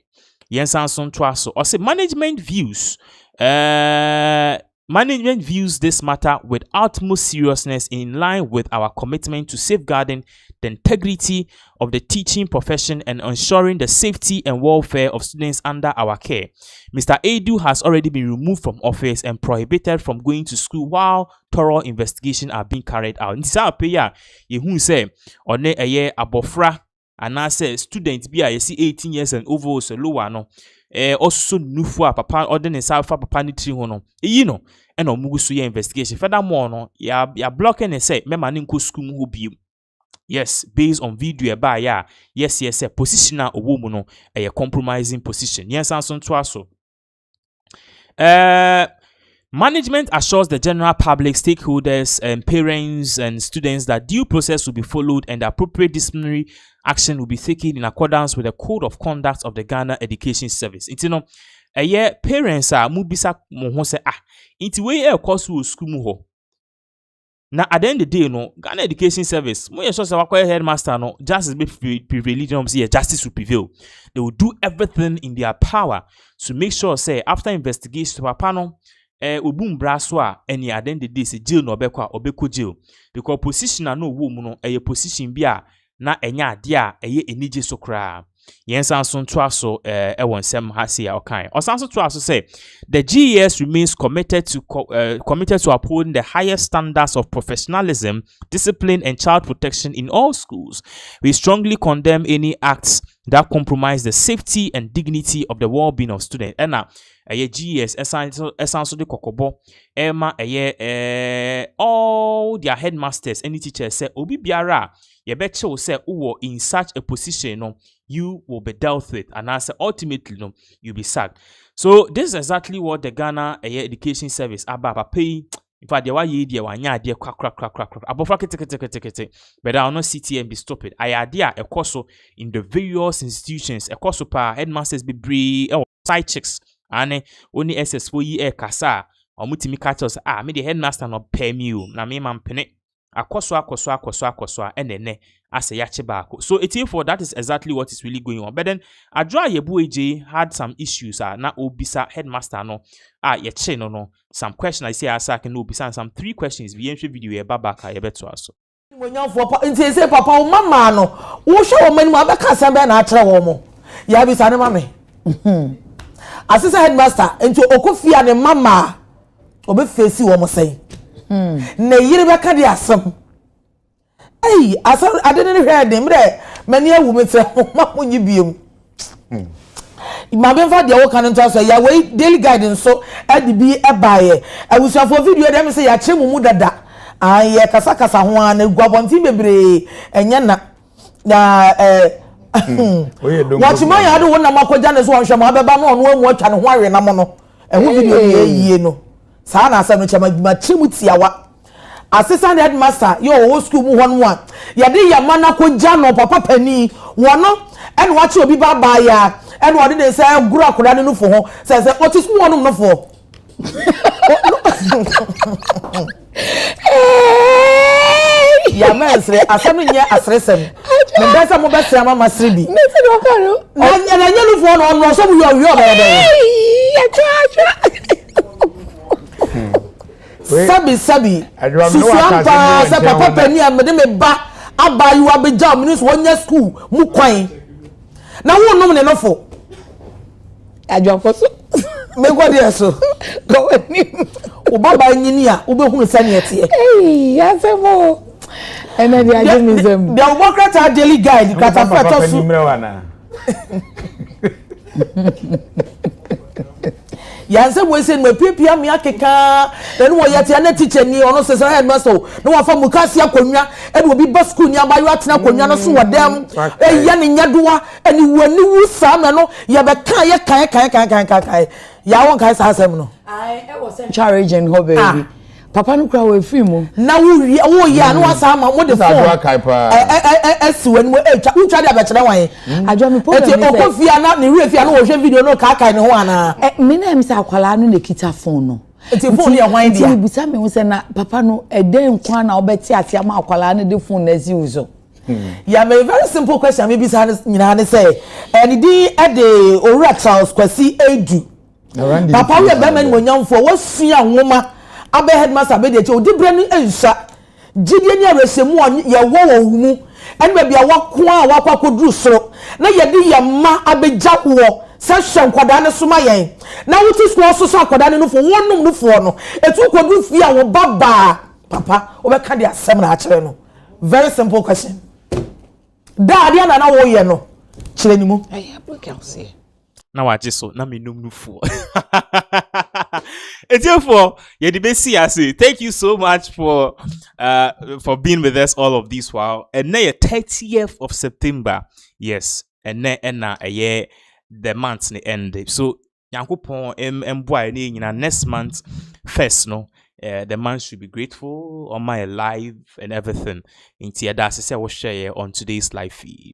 Yensanson Twaso or say management views this matter with utmost seriousness in line with our commitment to safeguarding the integrity of the teaching profession and ensuring the safety and welfare of students under our care. Mr. Edu has already been removed from office and prohibited from going to school while thorough investigations are being carried out. Nisa peya yehu say one eye abofra and I say students be I see 18 years and over so lower no also nufu a papa ordinary sa fa papa ni tri ho no eyi no e na omugu so ye investigation furthermore no ya blocking and say mema ni nko school mu ho bi. Yes, based on video ba ya yes position a owo mu no a compromising position. Yes, and so to aso. Management assures the general public, stakeholders, parents and students that due process will be followed and appropriate disciplinary action will be taken in accordance with the code of conduct of the Ghana Education Service. It's no parents are mubisa mo ho say inti we course school mu ho. Na at the end of the day no Ghana Education Service mo ye sure say wakwa headmaster no justice be prevail say justice will prevail. They will do everything in their power to make sure say after investigation papa no obum braso a eni at the end of the day say jail no obeko jail because position na no wo mu no position bi a na enya ade a enije so kra. Yensan so to aso won sem ha se ya okan osanso to aso say the GES remains committed to upholding the highest standards of professionalism, discipline and child protection in all schools. We strongly condemn any acts that compromise the safety and dignity of the well-being of students. Ena GES esanso de kokobo ema all their headmasters any teachers say obi biara ye be che say uwo in such a position no you will be dealt with and answer ultimately no you'll be sacked. So this is exactly what the Ghana Education Service ababa pay. In fact, they were ye dear one ya dear crack above but I will not sit here and be stopped. I idea a course in the various institutions a course pa headmasters be brave side chicks and only SS4 ye kasa or mutimi catches me the headmaster not pay me na me man pene akoswa and then as a yache bako. So it's for that is exactly what is really going on. But then Adra Yebueje had some issues na obisa headmaster no yeche no some question I say asa can obisa some 3 questions we entry video e babaka ye beto aso. Nti say papa o mama no wo hwe o mani ma beka san be na akere wo mo ya bisa ne mame assistant headmaster nti okofia ne mama obe face wo mo say na yiri beka de asem hey asem adene hwe dem re mani awu mete ma mo nyibiem Imagine for the work and so ya we daily guidance so edi bi ebaye awusuafo video dem say ya chemu mu dada ye kasa ho an guabonti bebre enye na watch my ya do wona makoja ne so hwe ma beba no ono amu atwa ne ho awe na mo no ehu video ye yie no saa na asem no chema chemu tiawa assistant headmaster yo wo school mu hon one ya de ya mana koja no papa pani wono en watch obi baba ya and what did they say? Guru akoda ne no for ho say what is one no for ya mesre asanu nya asresem me dasa mo be sema masribi me se do karo na nya no for no so mu yo be ya sabi susuampa se papa pani amede me ba abayu abeja minis wonya school mu kwan na wo no ne no for Agyapong so me go there so go ni o baba nyini a wo be hunu sane ete ya se mo ena dia journalism the democrat daily guide kata fato so yanse mo ese no pipia me akeka then wo yete na teacher ni ono se headmaster no wa fa mukasi akonwa e obi ba school ni abayo atena akonwa no so wodam e ya ne nyadoa ani wani wu sama no ya be kan ye kan ya won kan sa asem no I was central region ho baby papa no kra we free mu na wo ya no wasa ma mo de phone esiwe no utwa de abekere wan adwa me problem e okofia na ne refia na wo hwe video no ka ne ho ana me na mi sa akwala no ne kita phone no eti phone ya wan dia ti busa me wo se na papa no eden kwa na obeti atia ma akwala no de phone na zi uzo ya me very simple question me bisa nyina ne say and di e de owura Charles Kwasi Edu papa we be man monyamfo wo sua nwoma abe headmaster be de che odi brani ensa gidie ni aresemu ye wo mu en be bia wako a wakwakoduru soro na ye de ye ma abeja wo session kwada ne soma yen na wuti school so akwada ne no fo wonum no fo no etu koduru fi a wo baba papa obeka de asem na akere no very simple question da dia na wo ye no kire ni mu na waje so na me num nufu. Therefore, thank you so much for being with us all of this while. And now 30th of September, yes, and now a year the month end. So Yankopon next month first no. The man should be grateful on my life and everything. In that's I will share on today's live feed.